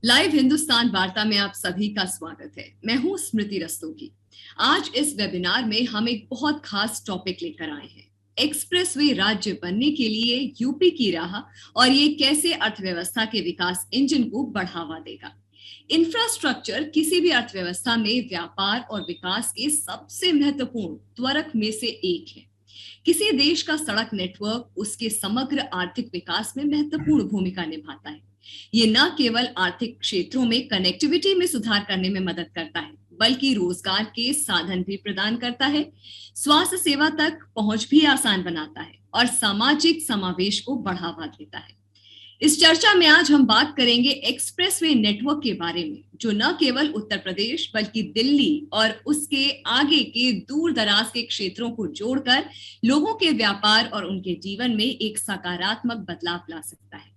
Live Hindustan वार्ता में आप सभी का स्वागत है। मैं हूं स्मृति रस्तोगी। आज इस वेबिनार में हम एक बहुत खास टॉपिक लेकर आए हैं। एक्सप्रेसवे राज्य बनने के लिए यूपी की राह और ये कैसे अर्थव्यवस्था के विकास इंजन को बढ़ावा देगा। इंफ्रास्ट्रक्चर किसी भी अर्थव्यवस्था में व्यापार और विकास के सबसे महत्वपूर्ण त्वरक में से एक है। किसी देश का सड़क नेटवर्क उसके समग्र आर्थिक विकास में महत्वपूर्ण भूमिका निभाता है। ये न केवल आर्थिक क्षेत्रों में कनेक्टिविटी में सुधार करने में मदद करता है, बल्कि रोजगार के साधन भी प्रदान करता है, स्वास्थ्य सेवा तक पहुंच भी आसान बनाता है और सामाजिक समावेश को बढ़ावा देता है। इस चर्चा में आज हम बात करेंगे एक्सप्रेसवे नेटवर्क के बारे में, जो न केवल उत्तर प्रदेश बल्कि दिल्ली और उसके आगे के दूर दराज के क्षेत्रों को जोड़कर लोगों के व्यापार और उनके जीवन में एक सकारात्मक बदलाव ला सकता है।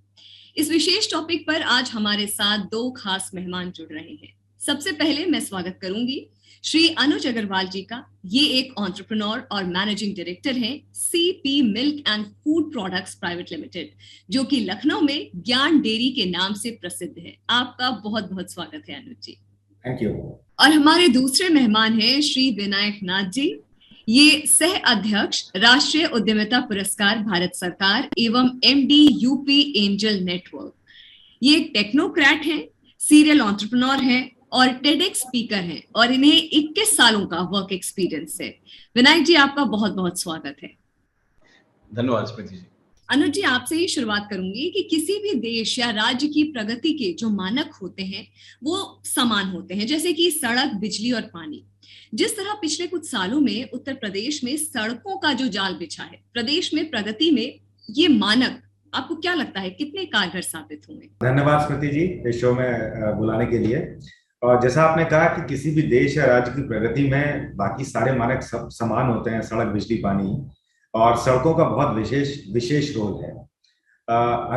इस विशेष टॉपिक पर आज हमारे साथ दो खास मेहमान जुड़ रहे हैं। सबसे पहले मैं स्वागत करूंगी श्री अनुज अग्रवाल जी का। ये एक एंटरप्रेन्योर और मैनेजिंग डायरेक्टर हैं CP milk and food products private limited, जो कि लखनऊ में ज्ञान डेयरी के नाम से प्रसिद्ध है। आपका बहुत बहुत स्वागत है अनुज जी। Thank you. और हमारे दूसरे मेहमान हैं श्री विनायक नाथ जी। ये सह अध्यक्ष राष्ट्रीय उद्यमिता पुरस्कार भारत सरकार एवं एमडी यूपी एंजल नेटवर्क। ये एक टेक्नोक्रेट हैं, सीरियल एंटरप्रेन्योर हैं और टेडेक्स स्पीकर हैं और इन्हें 21 सालों का वर्क एक्सपीरियंस है। विनायक जी, आपका बहुत बहुत स्वागत है। धन्यवाद स्मृति जी। अनुज जी, आपसे ही शुरुआत करूंगी कि किसी भी देश या राज्य की प्रगति के जो मानक होते हैं वो समान होते हैं, जैसे कि सड़क, बिजली और पानी। जिस तरह पिछले कुछ सालों में उत्तर प्रदेश में सड़कों का जो जाल बिछा है, प्रदेश में प्रगति में ये मानक आपको क्या लगता है कितने कारगर साबित होंगे? धन्यवाद स्मृति जी इस शो में बुलाने के लिए। और जैसा आपने कहा कि किसी भी देश या राज्य की प्रगति में बाकी सारे मानक सब समान होते हैं, सड़क, बिजली, पानी, और सड़कों का बहुत विशेष रोल है।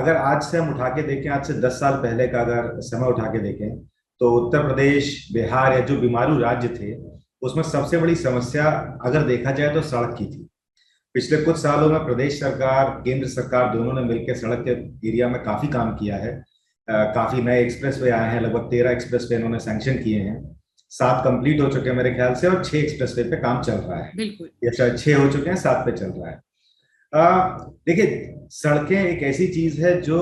अगर आज से हम उठा के देखें, आज से 10 साल पहले का अगर समय उठा के देखें, तो उत्तर प्रदेश, बिहार या जो बीमारू राज्य थे उसमें सबसे बड़ी समस्या अगर देखा जाए तो सड़क की थी। पिछले कुछ सालों में प्रदेश सरकार, केंद्र सरकार दोनों ने मिलकर सड़क के एरिया में काफी काम किया है। काफी नए एक्सप्रेसवे आए हैं, लगभग 13 एक्सप्रेसवे इन्होंने सैंक्शन किए हैं। 7 कंप्लीट हो चुके हैं मेरे ख्याल से, और 6 एक्सप्रेसवे पे काम चल रहा है। बिल्कुल, या शायद 6 हो चुके हैं, 7 पे चल रहा है। देखिए, सड़कें एक ऐसी चीज है जो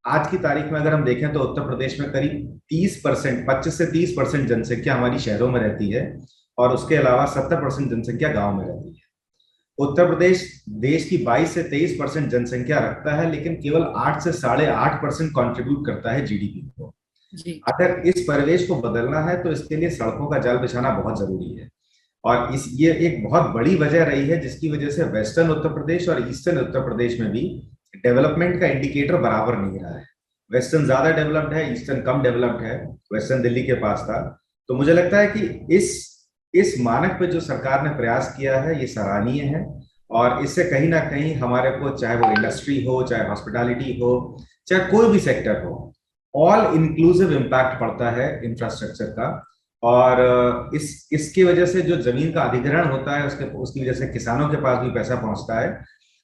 आज की तारीख में अगर हम देखें तो उत्तर प्रदेश में करीब 30%, 25 से 30% जनसंख्या हमारी शहरों में रहती है और उसके अलावा 70% जनसंख्या गांव में रहती है। उत्तर प्रदेश देश की 22 से 23% जनसंख्या रखता है, लेकिन केवल 8 से 8.5% कंट्रीब्यूट करता है जीडीपी को। अगर इस परिवेश को बदलना है तो इसके लिए सड़कों का जाल बिछाना बहुत जरूरी है। और ये एक बहुत बड़ी वजह रही है जिसकी वजह से वेस्टर्न उत्तर प्रदेश और ईस्टर्न उत्तर प्रदेश में भी डेवलपमेंट का इंडिकेटर बराबर नहीं रहा है। वेस्टर्न ज्यादा डेवलप्ड है, ईस्टर्न कम डेवलप्ड है। वेस्टर्न दिल्ली के पास था। तो मुझे लगता है कि इस मानक पे जो सरकार ने प्रयास किया है ये सराहनीय है, और इससे कहीं ना कहीं हमारे को, चाहे वो इंडस्ट्री हो, चाहे हॉस्पिटैलिटी हो, चाहे कोई भी सेक्टर हो, ऑल इंक्लूसिव इम्पैक्ट पड़ता है इंफ्रास्ट्रक्चर का। और इसकी वजह से जो जमीन का अधिग्रहण होता है उसकी वजह से किसानों के पास भी पैसा पहुंचता है।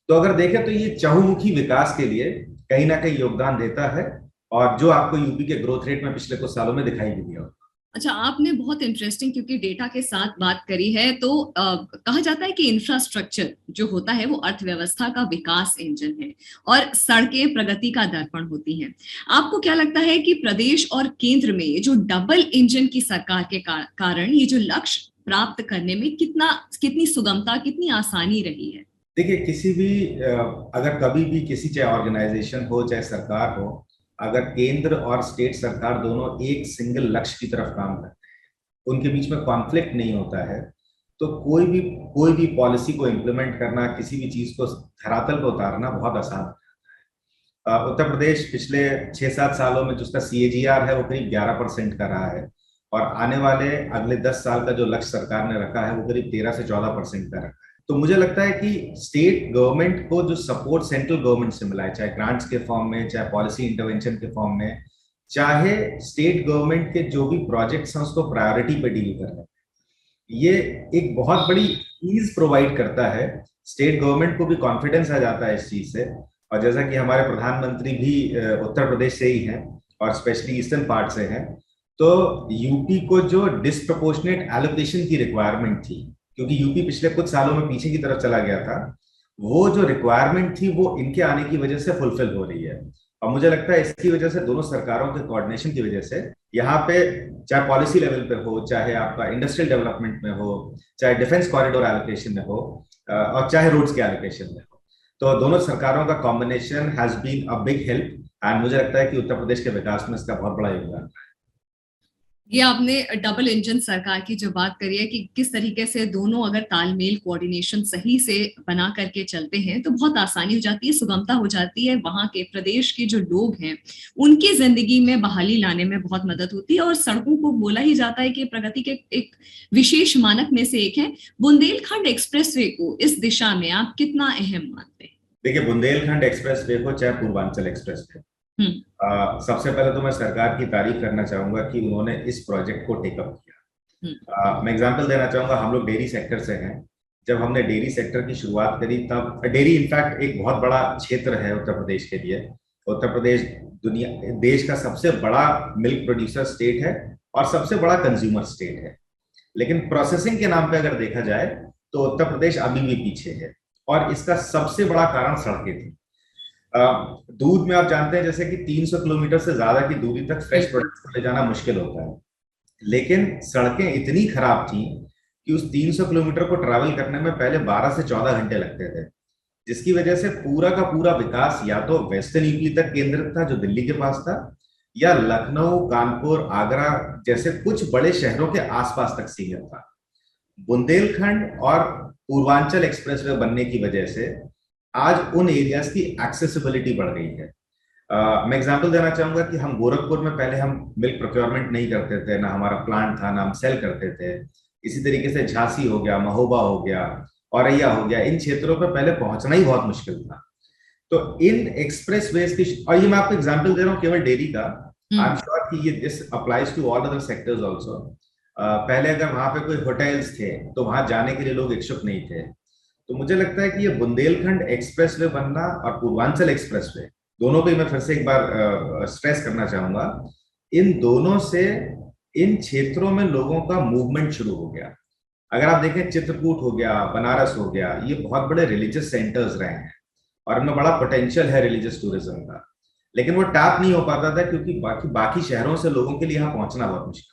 तो अगर देखें तो ये चहुमुखी विकास के लिए कहीं ना कहीं योगदान देता है, और जो आपको यूपी के ग्रोथ रेट में पिछले कुछ सालों में दिखाई भी दिया। अच्छा, आपने बहुत इंटरेस्टिंग, क्योंकि डेटा के साथ बात करी है, तो कहा जाता है कि इंफ्रास्ट्रक्चर जो होता है वो अर्थव्यवस्था का विकास इंजन है और सड़कें प्रगति का दर्पण होती हैं। आपको क्या लगता है कि प्रदेश और केंद्र में ये जो डबल इंजन की सरकार के कारण ये जो लक्ष्य प्राप्त करने में कितनी सुगमता, कितनी आसानी रही है? देखिए, किसी भी अगर कभी भी किसी, चाहे ऑर्गेनाइजेशन हो चाहे सरकार हो, अगर केंद्र और स्टेट सरकार दोनों एक सिंगल लक्ष्य की तरफ काम करते हैं, उनके बीच में कॉन्फ्लिक्ट नहीं होता है, तो कोई भी पॉलिसी को इम्प्लीमेंट करना, किसी भी चीज को धरातल पर उतारना बहुत आसान हो जाता है। उत्तर प्रदेश पिछले 6-7 सालों में जिसका CAGR है वो करीब 11% का रहा है, और आने वाले अगले 10 साल का जो लक्ष्य सरकार ने रखा है वो करीब 13 से 14% का रखा है। तो मुझे लगता है कि स्टेट गवर्नमेंट को जो सपोर्ट सेंट्रल गवर्नमेंट से मिला है, चाहे ग्रांट्स के फॉर्म में, चाहे पॉलिसी इंटरवेंशन के फॉर्म में, चाहे स्टेट गवर्नमेंट के जो भी प्रोजेक्ट्स हैं उसको प्रायोरिटी पे डील कर रहे हैं, ये एक बहुत बड़ी ईज प्रोवाइड करता है। स्टेट गवर्नमेंट को भी कॉन्फिडेंस आ जाता है इस चीज से। और जैसा कि हमारे प्रधानमंत्री भी उत्तर प्रदेश से ही हैं, और स्पेशली ईस्टर्न पार्ट से हैं, तो यूपी को जो डिस्प्रपोर्शनेट एलोकेशन की रिक्वायरमेंट थी, क्योंकि यूपी पिछले कुछ सालों में पीछे की तरफ चला गया था, वो जो रिक्वायरमेंट थी वो इनके आने की वजह से फुलफिल हो रही है। और मुझे लगता है इसकी वजह से, दोनों सरकारों के कोऑर्डिनेशन की वजह से, यहाँ पे चाहे पॉलिसी लेवल पे हो, चाहे आपका इंडस्ट्रियल डेवलपमेंट में हो, चाहे डिफेंस कॉरिडोर एलोकेशन में हो, और चाहे रोड्स के एलोकेशन में हो, तो दोनों सरकारों का combination has been a big help. And मुझे लगता है कि उत्तर प्रदेश के विकास में इसका बहुत बड़ा योगदान है। ये आपने डबल इंजन सरकार की जो बात करी है कि किस तरीके से दोनों अगर तालमेल कोऑर्डिनेशन सही से बना करके चलते हैं तो बहुत आसानी हो जाती है, सुगमता हो जाती है, वहां के प्रदेश के जो लोग हैं उनकी जिंदगी में बहाली लाने में बहुत मदद होती है। और सड़कों को बोला ही जाता है कि प्रगति के एक विशेष मानक में से एक है। बुंदेलखंड एक्सप्रेसवे को इस दिशा में आप कितना अहम मानते हैं? देखिए, बुंदेलखंड एक्सप्रेसवे हो चाहे पूर्वांचल एक्सप्रेसवे, सबसे पहले तो मैं सरकार की तारीफ करना चाहूंगा कि उन्होंने इस प्रोजेक्ट को टेकअप किया। मैं एग्जांपल देना चाहूंगा, हम लोग डेयरी सेक्टर से हैं। जब हमने डेयरी सेक्टर की शुरुआत करी, तब डेयरी इनफैक्ट एक बहुत बड़ा क्षेत्र है उत्तर प्रदेश के लिए। उत्तर प्रदेश देश का सबसे बड़ा मिल्क प्रोड्यूसर स्टेट है और सबसे बड़ा कंज्यूमर स्टेट है, लेकिन प्रोसेसिंग के नाम पे अगर देखा जाए तो उत्तर प्रदेश अभी भी पीछे है, और इसका सबसे बड़ा कारण सड़कें थी। दूध में आप जानते हैं जैसे कि 300 किलोमीटर से ज्यादा की दूरी तक फ्रेश प्रोडक्ट्स को ले जाना मुश्किल होता है, लेकिन सड़कें इतनी खराब थी कि उस 300 किलोमीटर को ट्रैवल करने में पहले 12 से 14 घंटे लगते थे, जिसकी वजह से पूरा का पूरा विकास या तो वेस्टर्न यूपी तक केंद्रित था जो दिल्ली के पास था, या लखनऊ, कानपुर, आगरा जैसे कुछ बड़े शहरों के आसपास तक सीमित था। बुंदेलखंड और पूर्वांचल एक्सप्रेसवे बनने की वजह से आज उन एरियाज की एक्सेसिबिलिटी बढ़ गई है। मैं एग्जांपल देना चाहूंगा कि हम गोरखपुर में पहले हम मिल्क प्रोक्योरमेंट नहीं करते थे, ना हमारा प्लांट था, ना हम सेल करते थे। इसी तरीके से झांसी हो गया, महोबा हो गया, औरैया हो गया, इन क्षेत्रों पर पहले पहुंचना ही बहुत मुश्किल था। तो इन एक्सप्रेस वेज की, और ये मैं आपको एग्जाम्पल दे रहा हूँ केवल डेयरी का, आई एम श्योर कि ये this applies to all other sectors also. पहले अगर वहां पे कोई होटल्स थे तो वहां जाने के लिए लोग इच्छुक नहीं थे। तो मुझे लगता है कि ये बुंदेलखंड एक्सप्रेसवे बनना और पूर्वांचल एक्सप्रेसवे, दोनों पे मैं फिर से एक बार स्ट्रेस करना चाहूंगा, इन दोनों से इन क्षेत्रों में लोगों का मूवमेंट शुरू हो गया। अगर आप देखें, चित्रकूट हो गया, बनारस हो गया, ये बहुत बड़े रिलीजियस सेंटर्स रहे हैं और इनमें बड़ा पोटेंशियल है रिलीजियस टूरिज्म का, लेकिन वो टैप नहीं हो पाता था क्योंकि बाकी शहरों से लोगों के लिए यहाँ पहुंचना बहुत मुश्किल था।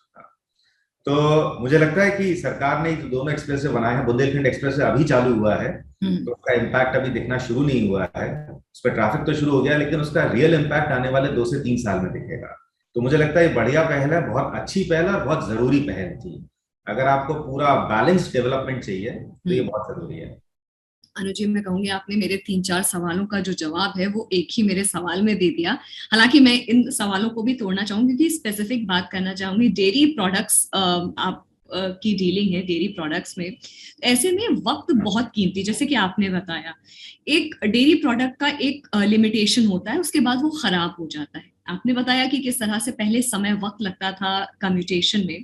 तो मुझे लगता है कि सरकार ने जो दोनों एक्सप्रेसवे बनाए हैं, बुंदेलखंड एक्सप्रेसवे अभी चालू हुआ है, तो उसका इम्पैक्ट अभी दिखना शुरू नहीं हुआ है। उस पर ट्रैफिक तो शुरू हो गया, लेकिन उसका रियल इम्पैक्ट आने वाले 2 से 3 साल में दिखेगा। तो मुझे लगता है ये बढ़िया पहल है, बहुत अच्छी पहल है और बहुत जरूरी पहल थी। अगर आपको पूरा बैलेंस डेवलपमेंट चाहिए तो ये बहुत जरूरी है। अनुज जी, मैं कहूंगी आपने मेरे 3-4 सवालों का जो जवाब है वो एक ही मेरे सवाल में दे दिया। हालांकि मैं इन सवालों को भी तोड़ना चाहूंगी क्योंकि स्पेसिफिक बात करना चाहूंगी। डेयरी प्रोडक्ट्स आप की डीलिंग है डेयरी प्रोडक्ट्स में, ऐसे में वक्त बहुत कीमती, जैसे कि आपने बताया, एक डेयरी प्रोडक्ट का एक लिमिटेशन होता है, उसके बाद वो खराब हो जाता है। आपने बताया कि किस तरह से पहले समय वक्त लगता था कम्यूटेशन में।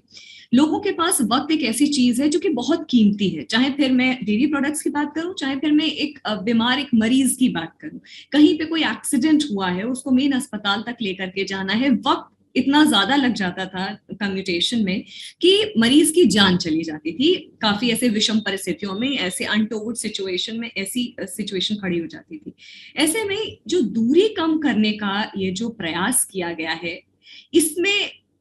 लोगों के पास वक्त एक ऐसी चीज है जो कि बहुत कीमती है, चाहे फिर मैं डेयरी प्रोडक्ट्स की बात करूं, चाहे फिर मैं एक बीमार एक मरीज की बात करूं। कहीं पे कोई एक्सीडेंट हुआ है, उसको मेन अस्पताल तक लेकर के जाना है, वक्त इतना ज्यादा लग जाता था कम्यूटेशन में कि मरीज की जान चली जाती थी। काफी ऐसे विषम परिस्थितियों में, ऐसे अनटोल्ड सिचुएशन में ऐसी सिचुएशन खड़ी हो जाती थी। ऐसे में जो दूरी कम करने का ये जो प्रयास किया गया है, इसमें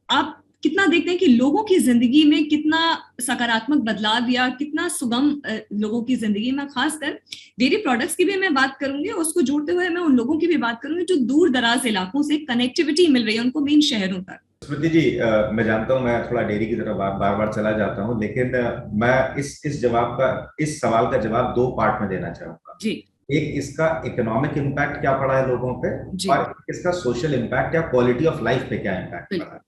आप कितना देखते हैं कि लोगों की जिंदगी में कितना सकारात्मक बदलाव या कितना सुगम लोगों की जिंदगी में, खासकर डेयरी प्रोडक्ट्स की भी मैं बात करूंगी, उसको जोड़ते हुए मैं उन लोगों की भी बात करूंगी जो दूर दराज इलाकों से कनेक्टिविटी मिल रही है उनको मेन शहरों तक। स्मृति जी, मैं जानता हूं मैं थोड़ा डेयरी की तरफ बार बार चला जाता हूं, लेकिन मैं इस सवाल का जवाब 2 पार्ट में देना चाहूंगा जी। एक, इसका इकोनॉमिक इम्पैक्ट क्या पड़ा है लोगों पे, और इसका सोशल इम्पैक्ट या क्वालिटी ऑफ लाइफ पे क्या इम्पैक्ट पड़ा है।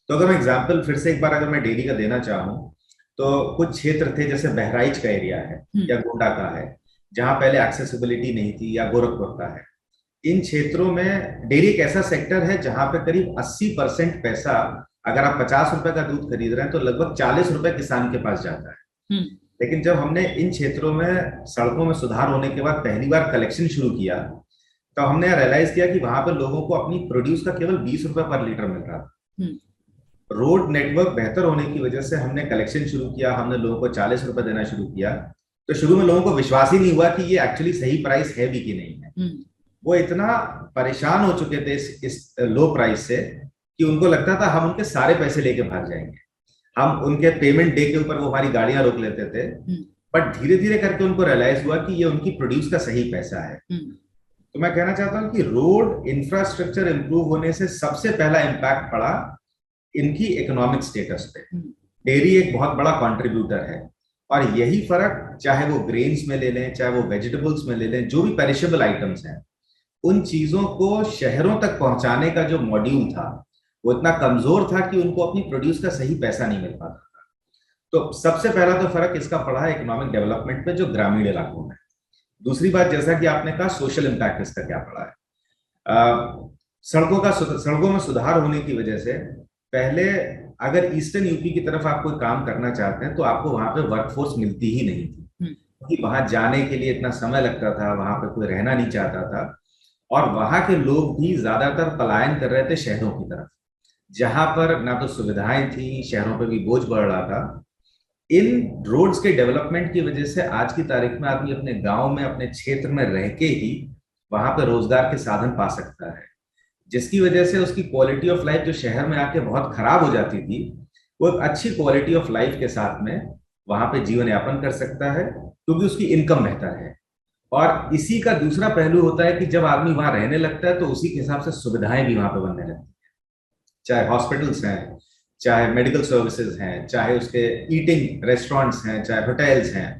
तो अगर मैं एग्जाम्पल फिर से एक बार अगर मैं डेयरी का देना चाहूँ, तो कुछ क्षेत्र थे जैसे बहराइच का एरिया है या गोंडा का है, जहां पहले एक्सेसिबिलिटी नहीं थी, या गोरखपुर का है। इन क्षेत्रों में डेयरी एक ऐसा सेक्टर है जहां पे करीब 80% पैसा, अगर आप 50 रुपए का दूध खरीद रहे हैं तो लगभग 40 रुपए किसान के पास जाता है। लेकिन जब हमने इन क्षेत्रों में सड़कों में सुधार होने के बाद पहली बार कलेक्शन शुरू किया, तो हमने रियलाइज किया कि वहां पर लोगों को अपनी प्रोड्यूस का केवल 20 रुपए पर लीटर मिल रहा था। रोड नेटवर्क बेहतर होने की वजह से हमने कलेक्शन शुरू किया, हमने लोगों को 40 रुपए देना शुरू किया। तो शुरू में लोगों को विश्वास ही नहीं हुआ कि ये एक्चुअली सही प्राइस है भी कि नहीं है। वो इतना परेशान हो चुके थे इस लो प्राइस से कि उनको लगता था हम उनके सारे पैसे लेके भाग जाएंगे, हम उनके पेमेंट डे के ऊपर वो हमारी गाड़ियां रोक लेते थे। बट धीरे धीरे करके उनको रियलाइज हुआ कि ये उनकी प्रोड्यूस का सही पैसा है। तो मैं कहना चाहता हूँ कि रोड इंफ्रास्ट्रक्चर इंप्रूव होने से सबसे पहला इंपैक्ट पड़ा इनकी इकोनॉमिक स्टेटस पे। डेयरी एक बहुत बड़ा कंट्रीब्यूटर है, और यही फर्क चाहे वो ग्रेन्स में ले लें, चाहे वो वेजिटेबल्स में ले लें, जो भी पेरिशेबल आइटम्स हैं, उन चीजों को शहरों तक पहुंचाने का जो मॉड्यूल था वो इतना कमजोर था कि उनको अपनी प्रोड्यूस का सही पैसा नहीं मिल पाता था। तो सबसे पहला तो फर्क इसका पड़ा है इकोनॉमिक डेवलपमेंट पे जो ग्रामीण इलाकों में। दूसरी बात, जैसा कि आपने कहा, सोशल इम्पैक्ट इसका क्या पड़ा है। सड़कों में सुधार होने की वजह से पहले अगर ईस्टर्न यूपी की तरफ आप कोई काम करना चाहते हैं तो आपको वहां पे वर्कफोर्स मिलती ही नहीं थी, क्योंकि वहां जाने के लिए इतना समय लगता था, वहां पे कोई रहना नहीं चाहता था, और वहां के लोग भी ज्यादातर पलायन कर रहे थे शहरों की तरफ, जहां पर ना तो सुविधाएं थी, शहरों पे भी बोझ बढ़ रहा था। इन रोड्स के डेवलपमेंट की वजह से आज की तारीख में आदमी अपने गांव में, अपने क्षेत्र में रह के ही वहां पर रोजगार के साधन पा सकता है, जिसकी वजह से उसकी क्वालिटी ऑफ लाइफ जो शहर में आके बहुत खराब हो जाती थी, वो एक अच्छी क्वालिटी ऑफ लाइफ के साथ में वहां पे जीवन यापन कर सकता है, क्योंकि उसकी इनकम बेहतर है। और इसी का दूसरा पहलू होता है कि जब आदमी वहां रहने लगता है तो उसी के हिसाब से सुविधाएं भी वहां पे बनने लगती हैं, चाहे हॉस्पिटल्स हैं, चाहे मेडिकल सर्विसेज हैं, चाहे उसके ईटिंग रेस्टोरेंट्स हैं, चाहे होटल्स हैं।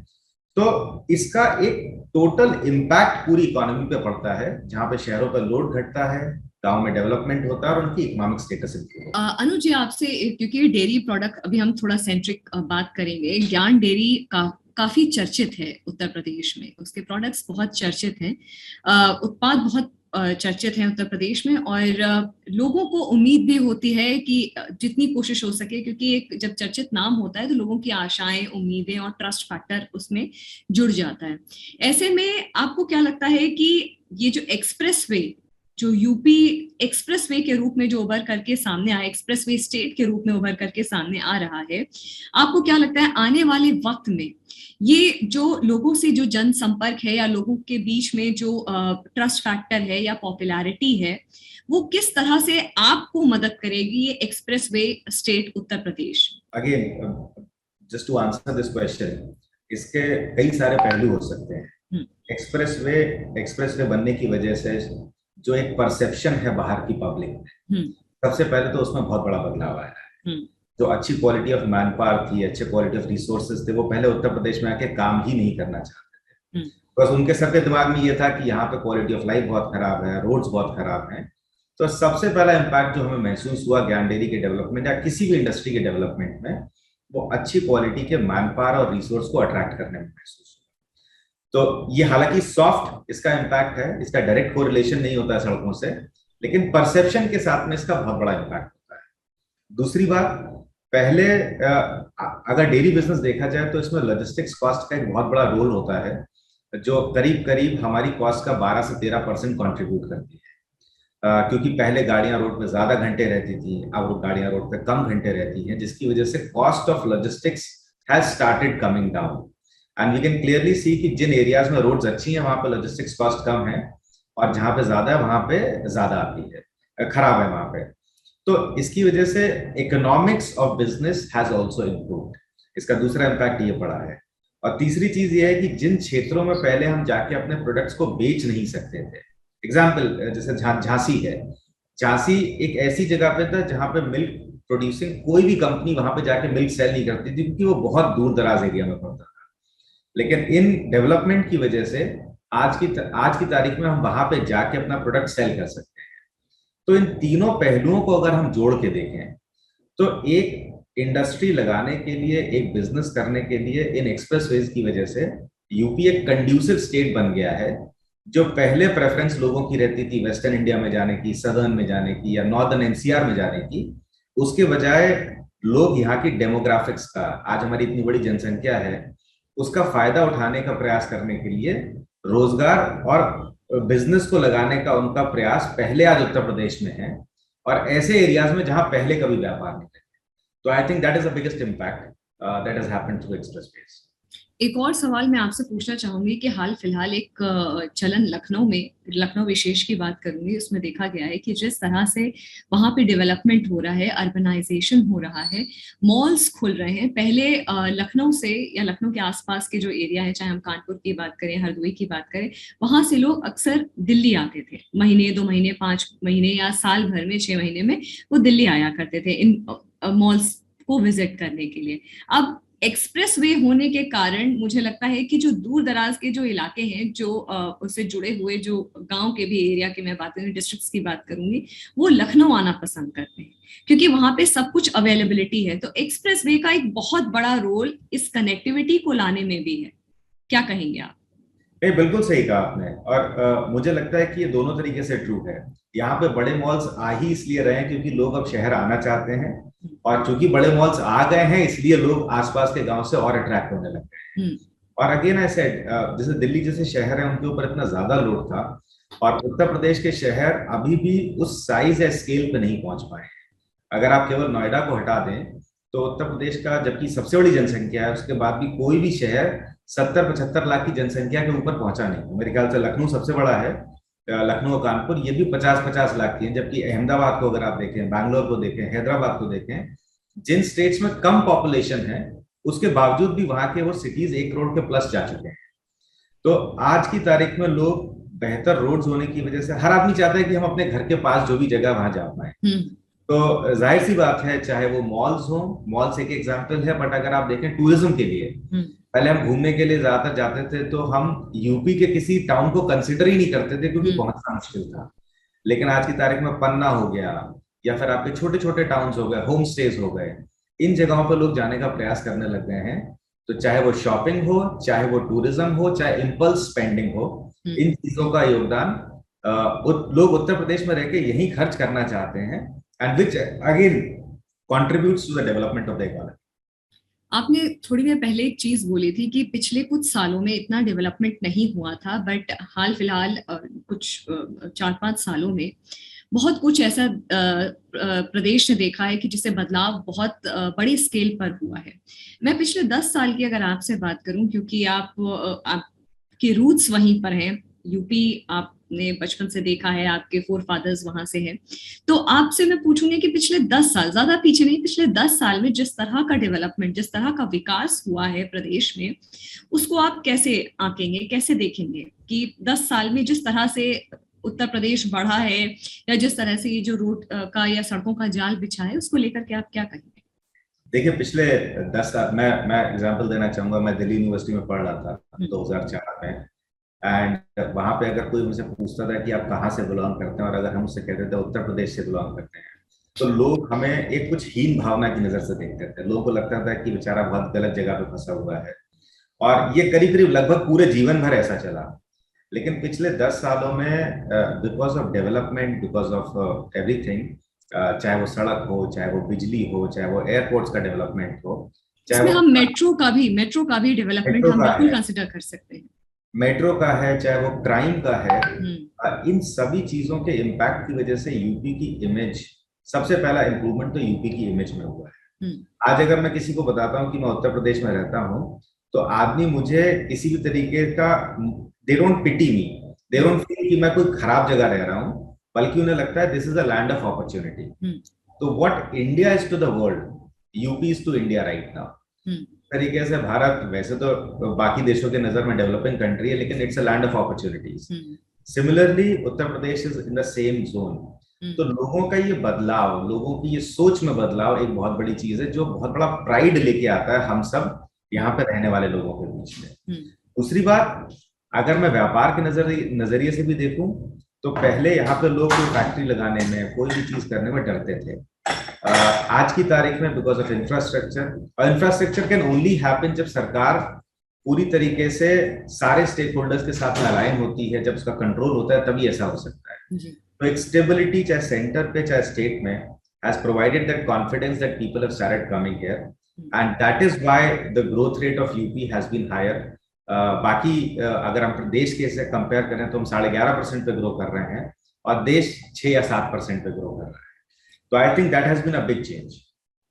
तो इसका एक टोटल इम्पैक्ट पूरी इकोनॉमी पे पड़ता है, जहां पे शहरों पर लोड घटता है, गांव में डेवलपमेंट होता है और उनकी इकोनॉमिक स्टेटस इंप्रूव होता है। अनुज जी, आपसे, क्योंकि डेयरी प्रोडक्ट अभी हम थोड़ा सेंट्रिक बात करेंगे, ज्ञान डेयरी काफी चर्चित है उत्तर प्रदेश में, उसके प्रोडक्ट्स बहुत चर्चित हैं, उत्पाद बहुत चर्चित हैं उत्तर प्रदेश में, और लोगों को उम्मीद भी होती है कि जितनी कोशिश हो सके, क्योंकि एक जब चर्चित नाम होता है तो लोगों की आशाएं, उम्मीदें और ट्रस्ट फैक्टर उसमें जुड़ जाता है। ऐसे में आपको क्या लगता है कि ये जो एक्सप्रेसवे, जो यूपी एक्सप्रेसवे के रूप में जो उभर करके सामने आया, एक्सप्रेसवे स्टेट के रूप में उभर करके सामने आ रहा है, आपको क्या लगता है आने वाले वक्त में ये जो लोगों से जो जनसंपर्क है या लोगों के बीच में जो ट्रस्ट फैक्टर है या पॉपुलैरिटी है, वो किस तरह से आपको मदद करेगी ये expressway state Uttar Pradesh? Again, just to answer this question, इसके कई सारे पहलू हो सकते हैं। एक्सप्रेसवे बनने की वजह से जो एक परसेप्शन है बाहर की पब्लिक में, सबसे पहले तो उसमें बहुत बड़ा बदलाव आया है। जो अच्छी क्वालिटी ऑफ मैन पावर थी, अच्छे क्वालिटी ऑफ रिसोर्सेज थे, वो पहले उत्तर प्रदेश में आके काम ही नहीं करना चाहते थे, बस उनके सबके दिमाग में ये था कि यहाँ पे क्वालिटी ऑफ लाइफ बहुत खराब है, रोड्स बहुत खराब हैं। तो सबसे पहला इम्पैक्ट जो हमें महसूस हुआ ज्ञान डेयरी के डेवलपमेंट या किसी भी इंडस्ट्री के डेवलपमेंट में, वो अच्छी क्वालिटी के मैन पावर और रिसोर्स को अट्रैक्ट करने में महसूस हुआ। तो ये हालांकि सॉफ्ट इसका इम्पैक्ट है, इसका डायरेक्ट कोरिलेशन नहीं होता है सड़कों से, लेकिन परसेप्शन के साथ में इसका बहुत बड़ा इम्पैक्ट होता है। दूसरी बात, पहले अगर डेयरी बिजनेस देखा जाए तो इसमें लॉजिस्टिक्स कॉस्ट का एक बहुत बड़ा रोल होता है, जो करीब करीब हमारी कॉस्ट का 12 से 13% कंट्रीब्यूट करती है, क्योंकि पहले गाड़ियां रोड पे ज्यादा घंटे रहती थी, अब वो गाड़ियां रोड पे कम घंटे रहती हैं, जिसकी वजह से cost of logistics has started coming down. And we can clearly see कि जिन एरियाज में रोड्स अच्छी हैं वहां पे लॉजिस्टिक्स कॉस्ट कम है, और जहां पे ज्यादा है वहां पे ज्यादा आती है, खराब है वहां पे। तो इसकी वजह से economics of business has also improved, इसका दूसरा इम्पैक्ट ये पड़ा है। और तीसरी चीज ये है कि जिन क्षेत्रों में पहले हम जाके अपने प्रोडक्ट्स को बेच नहीं सकते थे, एग्जाम्पल जैसे झांसी है, झांसी एक ऐसी जगह पे था जहां पे मिल्क प्रोड्यूसिंग कोई भी कंपनी वहां पे जाके मिल्क सेल नहीं करती थी, क्योंकि वो बहुत दूर दराज एरिया में पड़ता था। लेकिन इन डेवलपमेंट की वजह से आज की तारीख में हम वहां पे जाके अपना प्रोडक्ट सेल कर सकते हैं। तो इन तीनों पहलुओं को अगर हम जोड़ के देखें तो एक इंडस्ट्री लगाने के लिए, एक बिजनेस करने के लिए इन एक्सप्रेसवेज की वजह से यूपी एक कंड्यूसिव स्टेट बन गया है। जो पहले प्रेफरेंस लोगों की रहती थी वेस्टर्न इंडिया में जाने की, सदर्न में जाने की या नॉर्दर्न एनसीआर में जाने की, उसके बजाय लोग यहाँ की डेमोग्राफिक्स का, आज हमारी इतनी बड़ी जनसंख्या है, उसका फायदा उठाने का प्रयास करने के लिए रोजगार और बिजनेस को लगाने का उनका प्रयास पहले आज उत्तर प्रदेश में है, और ऐसे एरियाज में जहां पहले कभी व्यापार नहीं थे। तो I think that is the biggest impact that has happened through expressways. एक और सवाल मैं आपसे पूछना चाहूंगी कि हाल फिलहाल एक चलन लखनऊ में, लखनऊ विशेष की बात करूंगी, उसमें देखा गया है कि जिस तरह से वहां पे डेवलपमेंट हो रहा है, अर्बनाइजेशन हो रहा है, मॉल्स खुल रहे हैं। पहले लखनऊ से या लखनऊ के आसपास के जो एरिया है, चाहे हम कानपुर की बात करें, हरदोई की बात करें, वहां से लोग अक्सर दिल्ली आते थे, महीने 2 महीने 5 महीने या साल भर में 6 महीने में वो दिल्ली आया करते थे इन मॉल्स को विजिट करने के लिए। अब एक्सप्रेस वे होने के कारण मुझे लगता है कि जो दूर दराज के जो इलाके हैं, जो उससे जुड़े हुए जो गांव के भी एरिया की मैं बात करूंगी, डिस्ट्रिक्ट्स की बात करूंगी, वो लखनऊ आना पसंद करते हैं क्योंकि वहां पे सब कुछ अवेलेबिलिटी है। तो एक्सप्रेस वे का एक बहुत बड़ा रोल इस कनेक्टिविटी को लाने में भी है। क्या कहेंगे आप? नहीं, बिल्कुल सही कहा आपने, और मुझे लगता है कि ये दोनों तरीके से ट्रू है। यहाँ पे बड़े मॉल्स आ ही इसलिए रहे हैं क्योंकि लोग अब शहर आना चाहते हैं, और चूंकि बड़े मॉल्स आ गए हैं इसलिए लोग आसपास के गांव से और अट्रैक्ट होने लग गए हैं। और अगेन ऐसे जैसे दिल्ली जैसे शहर है उनके ऊपर इतना ज्यादा लोड था, और उत्तर प्रदेश के शहर अभी भी उस साइज या स्केल पे नहीं पहुंच पाए हैं। अगर आप केवल नोएडा को हटा दें तो उत्तर प्रदेश का, जबकि सबसे बड़ी जनसंख्या है, उसके बाद भी कोई भी शहर 70-75 लाख की जनसंख्या के ऊपर पहुंचा नहीं। मेरे ख्याल से लखनऊ सबसे बड़ा है, लखनऊ और कानपुर ये भी 50-50 लाख की है, जबकि अहमदाबाद को अगर आप देखें, बैंगलोर को देखें, हैदराबाद को देखें, जिन स्टेट्स में कम पॉपुलेशन है उसके बावजूद भी वहां के वो सिटीज 1 करोड़ के प्लस जा चुके हैं। तो आज की तारीख में लोग बेहतर रोड्स होने की वजह से, हर आदमी चाहता है कि हम अपने घर के पास जो भी जगह वहां जा पाए। तो जाहिर सी बात है, चाहे वो मॉल्स हो, मॉल्स एक एग्जाम्पल है, बट अगर आप देखें टूरिज्म के लिए, पहले हम घूमने के लिए ज्यादातर जाते थे तो हम यूपी के किसी टाउन को कंसिडर ही नहीं करते थे क्योंकि पहुंचना मुश्किल था। लेकिन आज की तारीख में पन्ना हो गया, या फिर आपके छोटे छोटे टाउन्स हो गए, होम स्टेज हो गए, इन जगहों पर लोग जाने का प्रयास करने लग गए हैं। तो चाहे वो शॉपिंग हो, चाहे वो टूरिज्म हो, चाहे इम्पल्स स्पेंडिंग हो, इन चीजों का योगदान लोग उत्तर प्रदेश में रह के यही खर्च करना चाहते हैं, and which again contributes to the development of the economy. आपने थोड़ी देर पहले एक चीज बोली थी कि पिछले कुछ सालों में इतना डेवलपमेंट नहीं हुआ था, बट हाल फिलहाल कुछ 4-5 सालों में बहुत कुछ ऐसा प्रदेश ने देखा है कि जिससे बदलाव बहुत बड़े स्केल पर हुआ है। मैं पिछले 10 साल की अगर आपसे बात करूं, क्योंकि आपके रूट्स वहीं पर हैं, यूपी आपने बचपन से देखा है, आपके फोर फादर्स वहां से हैं, तो आपसे मैं पूछूंगी कि पिछले 10 साल, ज्यादा पीछे नहीं, पिछले 10 साल में जिस तरह का डेवलपमेंट, जिस तरह का विकास हुआ है प्रदेश में, उसको आप कैसे आंकेंगे, कैसे देखेंगे कि 10 साल में जिस तरह से उत्तर प्रदेश बढ़ा है, या जिस तरह से ये जो रोड का या सड़कों का जाल बिछा है, उसको लेकर के आप क्या कहेंगे? देखिए, पिछले 10 साल मैं एग्जांपल देना चाहूंगा। मैं दिल्ली यूनिवर्सिटी में पढ़ रहा था 2004 में, एंड वहां पे अगर कोई मुझसे पूछता था कि आप कहाँ से बिलोंग करते हैं, और अगर हम उससे कहते थे उत्तर प्रदेश से बिलोंग करते हैं, तो लोग हमें एक कुछ हीन भावना की नजर से देखते थे। लोगों को लगता था कि बेचारा बहुत गलत जगह पे फंसा हुआ है, और ये करीब करीब लगभग पूरे जीवन भर ऐसा चला। लेकिन पिछले 10 सालों में because of development, because of everything, चाहे वो सड़क हो, चाहे वो बिजली हो, चाहे वो एयरपोर्ट्स का डेवलपमेंट हो, चाहे हम मेट्रो का भी डेवलपमेंट हम बिल्कुल कंसिडर कर सकते हैं, मेट्रो का है, चाहे वो क्राइम का है, इन सभी चीजों के इम्पैक्ट की वजह से यूपी की इमेज, सबसे पहला इंप्रूवमेंट तो यूपी की इमेज में हुआ है। आज अगर मैं किसी को बताता हूँ कि मैं उत्तर प्रदेश में रहता हूँ, तो आदमी मुझे किसी भी तरीके का, they don't pity me, they don't feel कि मैं कोई खराब जगह रह रहा हूँ, बल्कि उन्हें लगता है this is a land of opportunity. तो what India is to the world, UP is to India right now. तरीके से भारत वैसे तो बाकी देशों के नजर में डेवलपिंग कंट्री है, लेकिन it's a land of opportunities. Similarly Uttar Pradesh is in the same zone. तो लोगों का ये बदलाव, लोगों की ये सोच में बदलाव एक बहुत बड़ी चीज है, जो बहुत बड़ा प्राइड लेके आता है हम सब यहाँ पे रहने वाले लोगों के बीच में। दूसरी बात, अगर मैं व्यापार के नजरिए से भी देखूं, तो पहले यहाँ पे लोग कोई फैक्ट्री लगाने में, कोई भी चीज करने में डरते थे। आज की तारीख में बिकॉज ऑफ इंफ्रास्ट्रक्चर, और इंफ्रास्ट्रक्चर कैन ओनली हैपन जब सरकार पूरी तरीके से सारे स्टेक होल्डर्स के साथ में अलाइन होती है, जब उसका कंट्रोल होता है, तभी ऐसा हो सकता है। तो एक स्टेबिलिटी चाहे सेंटर पे चाहे स्टेट में has provided that confidence that people have started coming here, and that is why the growth rate of UP has been higher. बाकी अगर हम प्रदेश के से कंपेयर करें तो हम 11.5% पे ग्रो कर रहे हैं और देश 6 या 7% पे ग्रो कर रहा है। तो I think that has been a big change.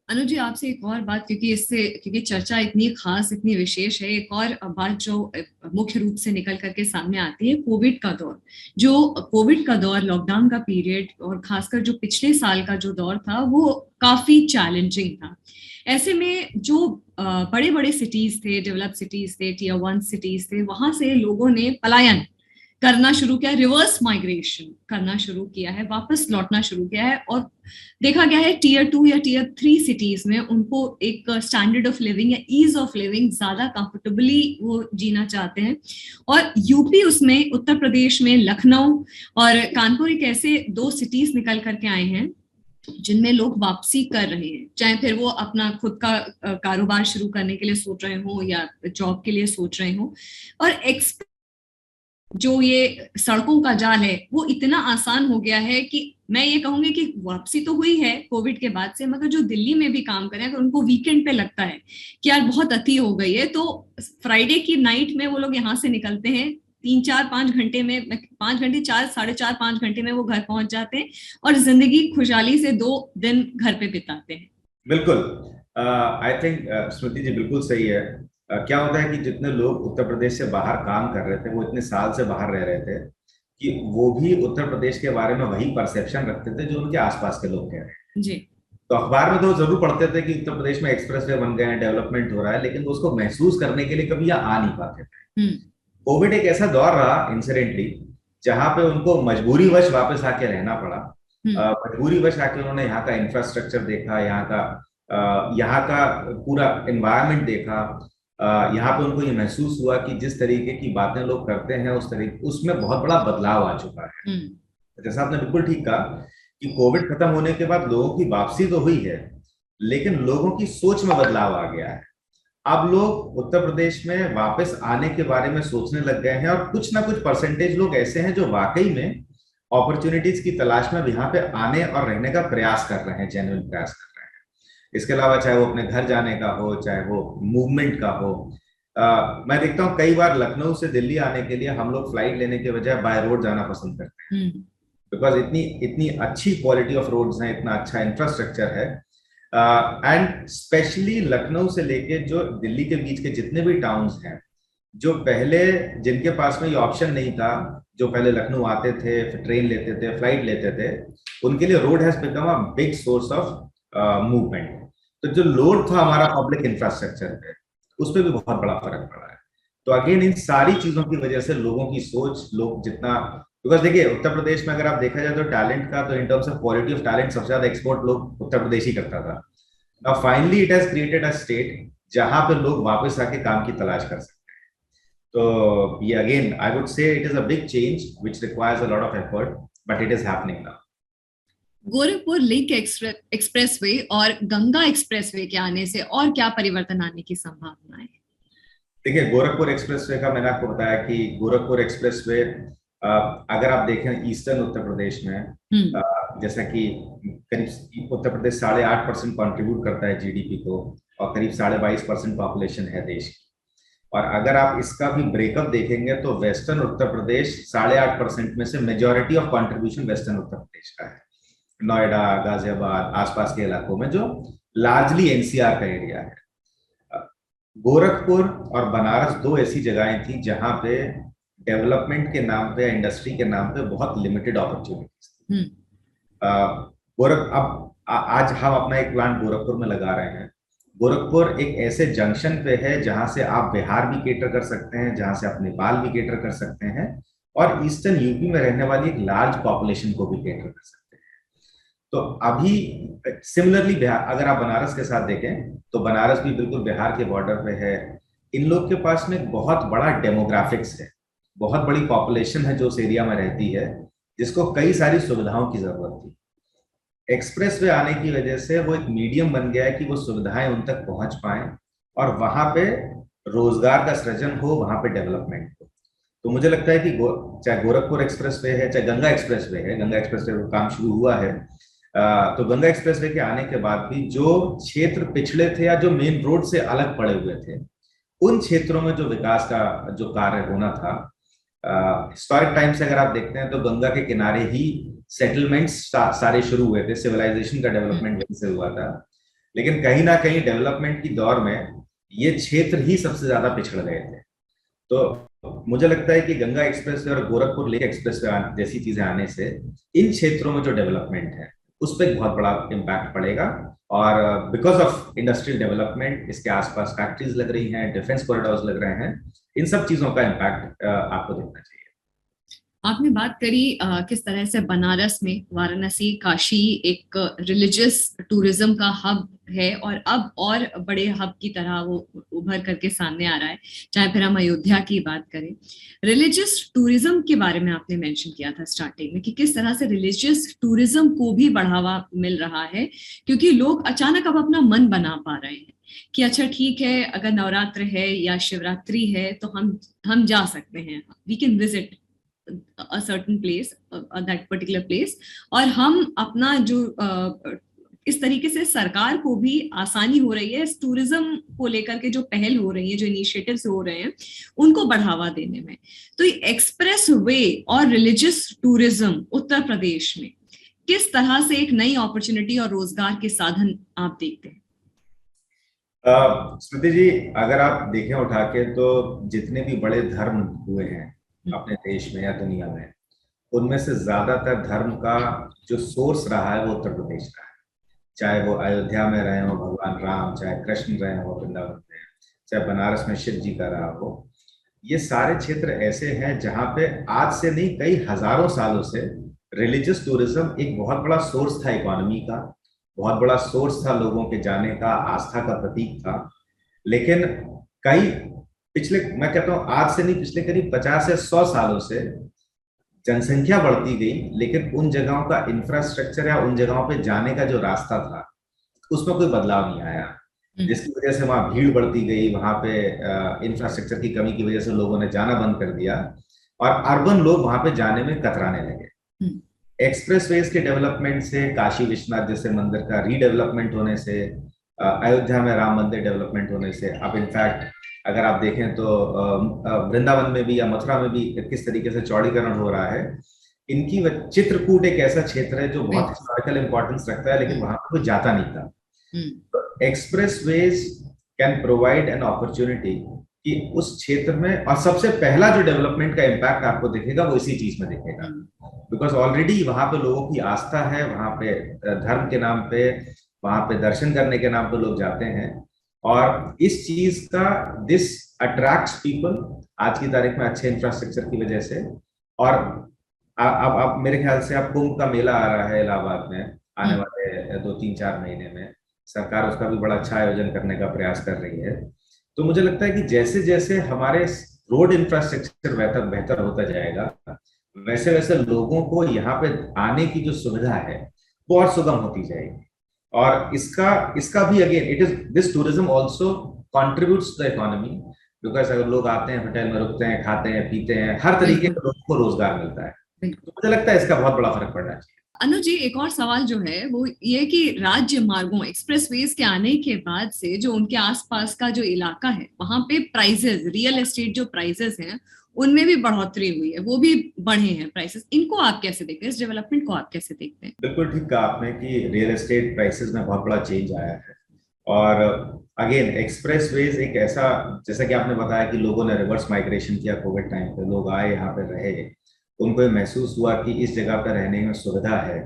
Anuj ji, आपसे एक और बात, क्योंकि चर्चा इतनी खास, इतनी विशेष है, एक और बात जो मुख्य रूप से निकल करके सामने आती है, कोविड का दौर। जो कोविड का दौर, लॉकडाउन का पीरियड, और खासकर जो पिछले साल का जो दौर था, वो काफी चैलेंजिंग था। ऐसे में जो बड़े बड़े सिटीज थे, डेवलप सिटीज थे, टियर 1 सिटीज थे, वहां से लोगों ने पलायन करना शुरू किया, रिवर्स माइग्रेशन करना शुरू किया है, वापस लौटना शुरू किया है। और देखा गया है टियर 2 या टियर 3 सिटीज में उनको एक स्टैंडर्ड ऑफ लिविंग या ईज ऑफ लिविंग ज्यादा कंफर्टेबली वो जीना चाहते हैं। और यूपी उसमें, उत्तर प्रदेश में लखनऊ और कानपुर एक ऐसे 2 सिटीज निकल करके आए हैं जिनमें लोग वापसी कर रहे हैं, चाहे फिर वो अपना खुद का कारोबार शुरू करने के लिए सोच रहे हो या जॉब के लिए सोच रहे हो। और जो ये सड़कों का जाल है वो इतना आसान हो गया है कि मैं ये कहूंगी कि वापसी तो हुई है कोविड के बाद से, मगर जो दिल्ली में भी काम करें, अगर उनको वीकेंड पे लगता है कि यार बहुत अति हो गई है, तो फ्राइडे की नाइट में वो लोग यहाँ से निकलते हैं, 3-4-5 घंटे में, 5 घंटे, 4-4.5 घंटे में वो घर पहुंच जाते हैं और जिंदगी खुशहाली से 2 दिन घर पे बिताते हैं। बिल्कुल, आई थिंक स्मृति जी बिल्कुल सही है। क्या होता है कि जितने लोग उत्तर प्रदेश से बाहर काम कर रहे थे, वो इतने साल से बाहर रह रहे थे कि वो भी उत्तर प्रदेश के बारे में वही परसेप्शन रखते थे जो उनके आसपास के लोग कह रहे हैं जी। तो अखबार में तो जरूर पढ़ते थे कि उत्तर प्रदेश में एक्सप्रेसवे बन गए हैं, डेवलपमेंट हो रहा है, लेकिन उसको महसूस करने के लिए कभी आ नहीं पाते थे। कोविड एक ऐसा दौर रहा इंसिडेंटली जहां पे उनको मजबूरीवश वापस आके रहना पड़ा। मजबूरीवश आके उन्होंने यहाँ का इंफ्रास्ट्रक्चर देखा, यहाँ का पूरा एनवायरनमेंट देखा। यहाँ पे उनको ये महसूस हुआ कि जिस तरीके की बातें लोग करते हैं उस तरीके उसमें बहुत बड़ा बदलाव आ चुका है। जैसा आपने बिल्कुल ठीक कहा कि कोविड खत्म होने के बाद लोगों की वापसी तो हुई है, लेकिन लोगों की सोच में बदलाव आ गया है। अब लोग उत्तर प्रदेश में वापस आने के बारे में सोचने लग गए हैं और कुछ ना कुछ परसेंटेज लोग ऐसे हैं जो वाकई में अपॉर्चुनिटीज की तलाश में यहाँ पे आने और रहने का प्रयास कर रहे हैं, जेन्युइन प्रयास कर रहे हैं। इसके अलावा चाहे वो अपने घर जाने का हो, चाहे वो मूवमेंट का हो। मैं देखता हूँ कई बार लखनऊ से दिल्ली आने के लिए हम लोग फ्लाइट लेने के बजाय बाय रोड जाना पसंद करते हैं, बिकॉज इतनी अच्छी क्वालिटी ऑफ रोड्स हैं, इतना अच्छा इंफ्रास्ट्रक्चर है। एंड स्पेशली लखनऊ से लेके जो दिल्ली के बीच के जितने भी टाउन्स हैं, जो पहले जिनके पास में ये ऑप्शन नहीं था, जो पहले लखनऊ आते थे, फिर ट्रेन लेते थे, फ्लाइट लेते थे, उनके लिए road has become a big source of movement. तो जो लोड था हमारा पब्लिक इंफ्रास्ट्रक्चर पे, उस पर भी बहुत बड़ा फर्क पड़ा है। तो अगेन इन सारी चीजों की वजह से लोगों की सोच, लोग जितना, बिकॉज देखिए उत्तर प्रदेश में अगर आप देखा जाए तो टैलेंट का, तो in terms of quality of talent सबसे ज्यादा एक्सपोर्ट लोग उत्तर प्रदेश ही करता था। Now finally it has created a state जहां पे लोग वापस आके काम की तलाश कर सकते हैं। तो ये again I would say it is a big change which requires a lot of effort, but it is happening now. Gorakhpur link expressway और गंगा एक्सप्रेसवे के आने से और क्या परिवर्तन आने की संभावना है? देखिए, गोरखपुर एक्सप्रेसवे का मैंने आपको बताया कि गोरखपुर एक्सप्रेसवे अगर आप देखें ईस्टर्न उत्तर प्रदेश में, जैसा कि करीब उत्तर प्रदेश 8.5% कंट्रीब्यूट करता है जीडीपी को और करीब 22.5% पॉपुलेशन है देश की। और अगर आप इसका भी ब्रेकअप देखेंगे तो वेस्टर्न उत्तर प्रदेश 8.5% में से majority of contribution western Uttar Pradesh का है। नोएडा, गाजियाबाद, आसपास के इलाकों में जो लार्जली एनसीआर का एरिया है। गोरखपुर और बनारस 2 ऐसी जगहें थी जहां पे डेवलपमेंट के नाम पे, इंडस्ट्री के नाम पे बहुत लिमिटेड अपॉर्चुनिटीज थी। अब आज हम अपना एक प्लांट गोरखपुर में लगा रहे हैं। गोरखपुर एक ऐसे जंक्शन पे है जहां से आप बिहार भी केटर कर सकते हैं, जहां से आप नेपाल भी केटर कर सकते हैं और ईस्टर्न यूपी में रहने वाली एक लार्ज पॉपुलेशन को भी केटर कर सकते हैं। तो अभी सिमिलरली बिहार, अगर आप बनारस के साथ देखें तो बनारस भी बिल्कुल बिहार के बॉर्डर पे है। इन लोग के पास में बहुत बड़ा डेमोग्राफिक्स है, बहुत बड़ी पॉपुलेशन है जो उस एरिया में रहती है, जिसको कई सारी सुविधाओं की जरूरत थी। एक्सप्रेसवे आने की वजह से वो एक मीडियम बन गया है कि वो सुविधाएं उन तक पहुंच पाए और वहां पे रोजगार का सृजन हो, वहां पे डेवलपमेंट हो। तो मुझे लगता है कि चाहे गोरखपुर एक्सप्रेसवे है, चाहे गंगा एक्सप्रेसवे है, गंगा एक्सप्रेसवे का काम शुरू हुआ है, तो गंगा एक्सप्रेसवे के आने के बाद भी जो क्षेत्र पिछड़े थे या जो मेन रोड से अलग पड़े हुए थे, उन क्षेत्रों में जो विकास का जो कार्य होना था, हिस्टोरिक टाइम से अगर आप देखते हैं तो गंगा के किनारे ही सेटलमेंट्स सारे शुरू हुए थे, सिविलाइजेशन का डेवलपमेंट वहीं से हुआ था। लेकिन कहीं ना कहीं डेवलपमेंट की दौर में ये क्षेत्र ही सबसे ज्यादा पिछड़ गए थे। तो मुझे लगता है कि गंगा एक्सप्रेस और गोरखपुर लेक एक्सप्रेस जैसी चीजें आने से इन क्षेत्रों में जो डेवलपमेंट है उस पर एक बहुत बड़ा इम्पैक्ट पड़ेगा। और बिकॉज ऑफ इंडस्ट्रियल डेवलपमेंट इसके आसपास फैक्ट्रीज लग रही हैं, डिफेंस कॉरिडोर्स लग रहे हैं, इन सब चीजों का इम्पैक्ट आपको देखना चाहिए। आपने बात करी किस तरह से बनारस में वाराणसी काशी एक रिलीजियस टूरिज्म का हब है और अब और बड़े हब की तरह वो उभर करके सामने आ रहा है, चाहे फिर हम अयोध्या की बात करें। रिलीजियस टूरिज्म के बारे में आपने मेंशन किया था स्टार्टिंग में कि किस तरह से रिलीजियस टूरिज्म को भी बढ़ावा मिल रहा है, क्योंकि लोग अचानक अब अपना मन बना पा रहे हैं कि अच्छा ठीक है, अगर नवरात्र है या शिवरात्रि है तो हम जा सकते हैं, we can visit a certain place, that particular place, और हम अपना जो इस तरीके से सरकार को भी आसानी हो रही है इस टूरिज्म को लेकर के जो पहल हो रही है, जो इनिशिएटिव्स हो रहे हैं उनको बढ़ावा देने में। तो एक्सप्रेस वे और रिलीजियस टूरिज्म उत्तर प्रदेश में किस तरह से एक नई अपॉर्चुनिटी और रोजगार के साधन आप देखते हैं? स्मृति जी, अगर आप देखें उठा के तो जितने भी बड़े धर्म हुए हैं अपने देश में या दुनिया में, उनमें से ज्यादातर धर्म का जो सोर्स रहा है वो उत्तर प्रदेश का है। चाहे वो अयोध्या में रहे हो भगवान राम, चाहे कृष्ण रहे हो वृंदावन में, चाहे बनारस में शिव जी का रहा हो, ये सारे क्षेत्र ऐसे हैं जहां पे आज से नहीं कई हजारों सालों से रिलीजियस टूरिज्म एक बहुत बड़ा सोर्स था इकोनॉमी का, बहुत बड़ा सोर्स था लोगों के जाने का, आस्था का प्रतीक था। लेकिन कई पिछले, मैं कहता हूं आज से नहीं, पिछले करीब 50 या 100 सालों से जनसंख्या बढ़ती गई, लेकिन उन जगहों का इंफ्रास्ट्रक्चर या उन जगहों पे जाने का जो रास्ता था उसमें कोई बदलाव नहीं आया, जिसकी वजह से वहां भीड़ बढ़ती गई, वहां पे इंफ्रास्ट्रक्चर की कमी की वजह से लोगों ने जाना बंद कर दिया और अर्बन लोग वहां पे जाने में कतराने लगे। एक्सप्रेसवेज के डेवलपमेंट से, काशी विश्वनाथ जैसे मंदिर का रीडेवलपमेंट होने से, अयोध्या में राम मंदिर डेवलपमेंट होने से, अब इनफैक्ट अगर आप देखें तो वृंदावन में भी या मथुरा में भी किस तरीके से चौड़ीकरण हो रहा है। इनकी चित्रकूट एक ऐसा क्षेत्र है जो बहुत हिस्टोरिकल इंपॉर्टेंस रखता है, लेकिन वहां पर कोई जाता नहीं था। तो expressways can provide an opportunity कि उस क्षेत्र में, और सबसे पहला जो डेवलपमेंट का इम्पैक्ट आपको दिखेगा वो इसी चीज में दिखेगा, बिकॉज ऑलरेडी वहां पे लोगों की आस्था है, वहां पे धर्म के नाम पे, वहां पे दर्शन करने के नाम पे लोग जाते हैं, और इस चीज का दिस अट्रैक्ट्स पीपल आज की तारीख में अच्छे इंफ्रास्ट्रक्चर की वजह से। और अब मेरे ख्याल से अब कुंभ का मेला आ रहा है इलाहाबाद में आने वाले 2-3-4 महीने में, सरकार उसका भी बड़ा अच्छा आयोजन करने का प्रयास कर रही है। तो मुझे लगता है कि जैसे जैसे हमारे रोड इंफ्रास्ट्रक्चर बेहतर होता जाएगा, वैसे वैसे लोगों को यहाँ पे आने की जो सुविधा है वो और सुगम होती जाएगी। और इसका भी again it is this tourism also contributes to the economy, because अगर लोग आते हैं, होटल में रुकते हैं, खाते हैं, पीते हैं, हर तरीके के लोगों को रोजगार मिलता है। तो मुझे लगता है इसका बहुत बड़ा फर्क पड़ना चाहिए। अनुज जी, एक और सवाल जो है वो ये कि राज्य मार्गों एक्सप्रेसवेज के आने के बाद से जो उनके आसपास का जो इलाका है वहां पे प्राइसेस, रियल एस्टेट जो प्राइसेस हैं उनमें भी बढ़ोतरी हुई है, वो भी बढ़े हैं प्राइसेस। इनको आप कैसे देखते हैं, इस डेवलपमेंट को आप कैसे देखते हैं? बिल्कुल ठीक कहा आपने कि रियल एस्टेट प्राइसेस में बहुत बड़ा चेंज आया है। और अगेन एक्सप्रेसवेज एक ऐसा, जैसा कि आपने बताया कि लोगों ने रिवर्स माइग्रेशन किया कोविड टाइम पे, लोग आए यहाँ पे रहे, उनको महसूस हुआ कि इस जगह पर रहने में सुविधा है।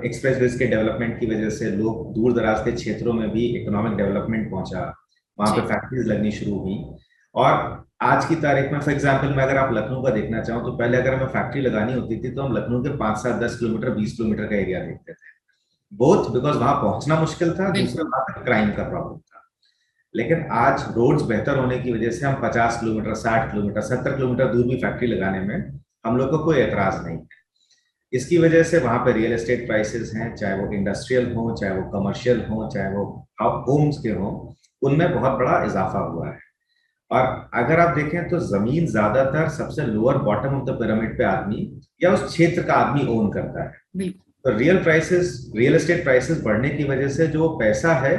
एक्सप्रेसवेज के डेवलपमेंट की वजह से लोग दूर दराज के क्षेत्रों में भी इकोनॉमिक डेवलपमेंट पहुंचा, वहां पे फैक्ट्रीज लगनी शुरू हुई। और आज की तारीख में फॉर एग्जांपल मैं अगर आप लखनऊ का देखना चाहूँ तो पहले अगर हमें फैक्ट्री लगानी होती थी तो हम लखनऊ के 5-7-10 किलोमीटर 20 किलोमीटर का एरिया देखते थे, बोथ बिकॉज वहां पहुंचना मुश्किल था, दूसरा वहां पर क्राइम का प्रॉब्लम था। लेकिन आज रोड्स बेहतर होने की वजह से हम 50 किलोमीटर, 60 किलोमीटर, 70 किलोमीटर दूर भी फैक्ट्री लगाने में हम लोग को कोई एतराज नहीं है। इसकी वजह से वहां पे रियल एस्टेट प्राइसेस हैं, चाहे वो इंडस्ट्रियल हो, चाहे वो कमर्शियल हो, चाहे वो होम्स के हो, उनमें बहुत बड़ा इजाफा हुआ है। और अगर आप देखें तो जमीन ज्यादातर सबसे lower bottom of the pyramid पे आदमी या उस क्षेत्र का आदमी ओन करता है। तो रियल एस्टेट प्राइसेस बढ़ने की वजह से जो पैसा है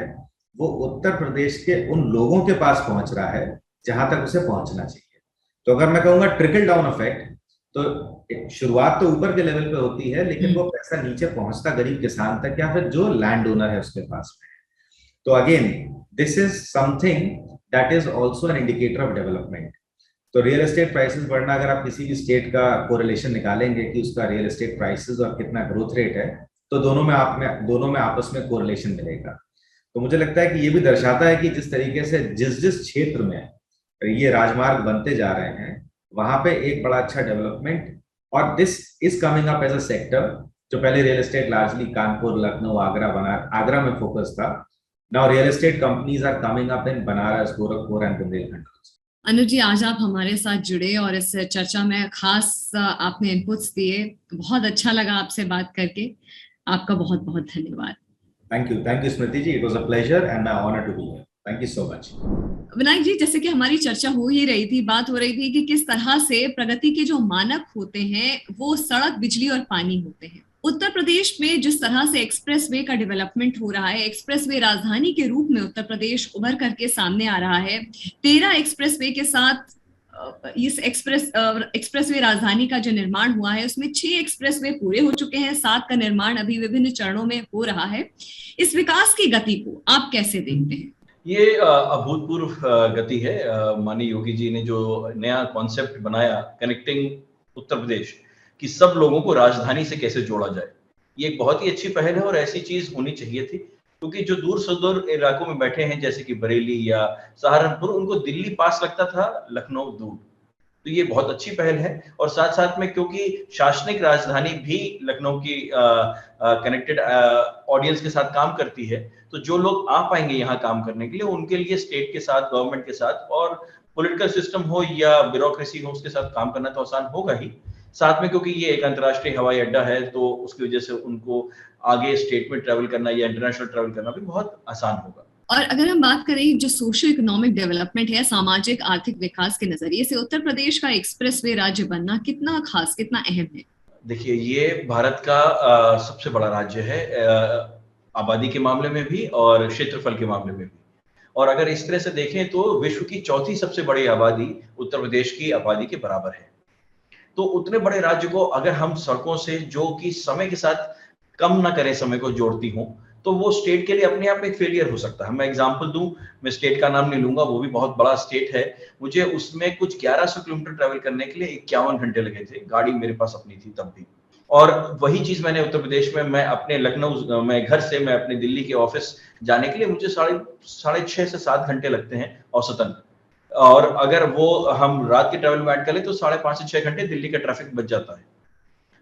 वो उत्तर प्रदेश के उन लोगों के पास पहुंच रहा है जहां तक उसे पहुंचना चाहिए। तो अगर मैं कहूंगा ट्रिकल डाउन इफेक्ट, तो शुरुआत तो ऊपर के लेवल पे होती है, लेकिन वो पैसा नीचे पहुंचता गरीब किसान तक या फिर जो लैंड ओनर है उसके पास में। तो again this is something that is also an indicator of development. तो रियल एस्टेट प्राइसेस बढ़ना, अगर आप किसी भी स्टेट का कोरिलेशन निकालेंगे कि उसका रियल एस्टेट प्राइसेस और कितना ग्रोथ रेट है, तो दोनों में आपस में कोरिलेशन मिलेगा। तो मुझे लगता है कि ये भी दर्शाता है कि जिस तरीके से जिस जिस क्षेत्र में ये राजमार्ग बनते जा रहे हैं, वहां पे एक बड़ा अच्छा डेवलपमेंट, और this is coming up as a sector. जो पहले real estate largely Kanpur, Lucknow, Agra में फोकस था, now real estate companies are coming up in Banaras, Gorakhpur and Bundelkhand. Anuj ji, आज आप हमारे साथ जुड़े और इस चर्चा में खास आपने इनपुट्स दिए। बहुत अच्छा लगा आपसे बात करके। आपका बहुत बहुत धन्यवाद। Thank you Smriti ji, it was a pleasure and my honour to be here. Thank you so much. Vinayak ji, जैसे कि हमारी चर्चा हो ही रही थी, बात हो रही थी कि किस तरह से प्रगति के जो मानक होते हैं वो सड़क, बिजली और पानी होते हैं। उत्तर प्रदेश में जिस तरह से एक्सप्रेसवे का डेवलपमेंट हो रहा है, एक्सप्रेसवे राजधानी के रूप में उत्तर प्रदेश उभर करके सामने आ रहा है। 13 एक्सप्रेसवे के साथ इस एक्सप्रेसवे राजधानी का जो निर्माण हुआ है, उसमें 6 एक्सप्रेसवे पूरे हो चुके हैं, 7 का निर्माण अभी विभिन्न चरणों में हो रहा है। इस विकास की गति को आप कैसे देखते हैं? ये अभूतपूर्व गति है। माननीय योगी जी ने जो नया कॉन्सेप्ट बनाया, कनेक्टिंग उत्तर प्रदेश, कि सब लोगों को राजधानी से कैसे जोड़ा जाए, ये एक बहुत ही अच्छी पहल है और ऐसी चीज होनी चाहिए थी। क्योंकि जो दूर सुदूर इलाकों में बैठे हैं, जैसे कि बरेली या सहारनपुर, उनको दिल्ली पास लगता था, लखनऊ दूर। तो ये बहुत अच्छी पहल है। और साथ साथ में क्योंकि शासनिक राजधानी भी लखनऊ की कनेक्टेड ऑडियंस के साथ काम करती है, तो जो लोग आ पाएंगे यहाँ काम करने के लिए, उनके लिए स्टेट के साथ, गवर्नमेंट के साथ और पॉलिटिकल सिस्टम हो या ब्यूरोक्रेसी हो, उसके साथ काम करना तो आसान होगा ही। साथ में क्योंकि ये एक अंतर्राष्ट्रीय हवाई अड्डा है, तो उसकी वजह से उनको आगे स्टेट में ट्रेवल करना या इंटरनेशनल ट्रेवल करना भी बहुत आसान होगा। और अगर हम बात करें जो सोशल इकोनॉमिक डेवलपमेंट है, सामाजिक आर्थिक विकास के नजरिए से उत्तर प्रदेश का एक्सप्रेसवे राज्य बनना कितना खास, कितना अहम है? देखिए, ये भारत का सबसे बड़ा राज्य है, आबादी के मामले में भी और क्षेत्रफल के मामले में भी। और अगर इस तरह से देखें तो विश्व की चौथी सबसे बड़ी आबादी उत्तर प्रदेश की आबादी के बराबर है। तो उतने बड़े राज्य को अगर हम सड़कों से, जो कि समय के साथ कम ना करें, समय को जोड़ती हूँ, तो वो स्टेट के लिए अपने आप में एक फेलियर हो सकता है। मैं एग्जांपल दूं, मैं स्टेट का नाम नहीं लूंगा, वो भी बहुत बड़ा स्टेट है। मुझे उसमें कुछ 1100 किलोमीटर ट्रैवल करने के लिए 51 घंटे लगे थे, गाड़ी मेरे पास अपनी थी तब भी। और वही चीज मैंने उत्तर प्रदेश में, मैं अपने लखनऊ, मैं घर से मैं अपने दिल्ली के ऑफिस जाने के लिए मुझे साढ़े 6 से 7 घंटे लगते हैं औसतन। और अगर वो हम रात के ट्रैवल में ऐड करें तो 5.5 से 6 घंटे दिल्ली का ट्रैफिक बच जाता है।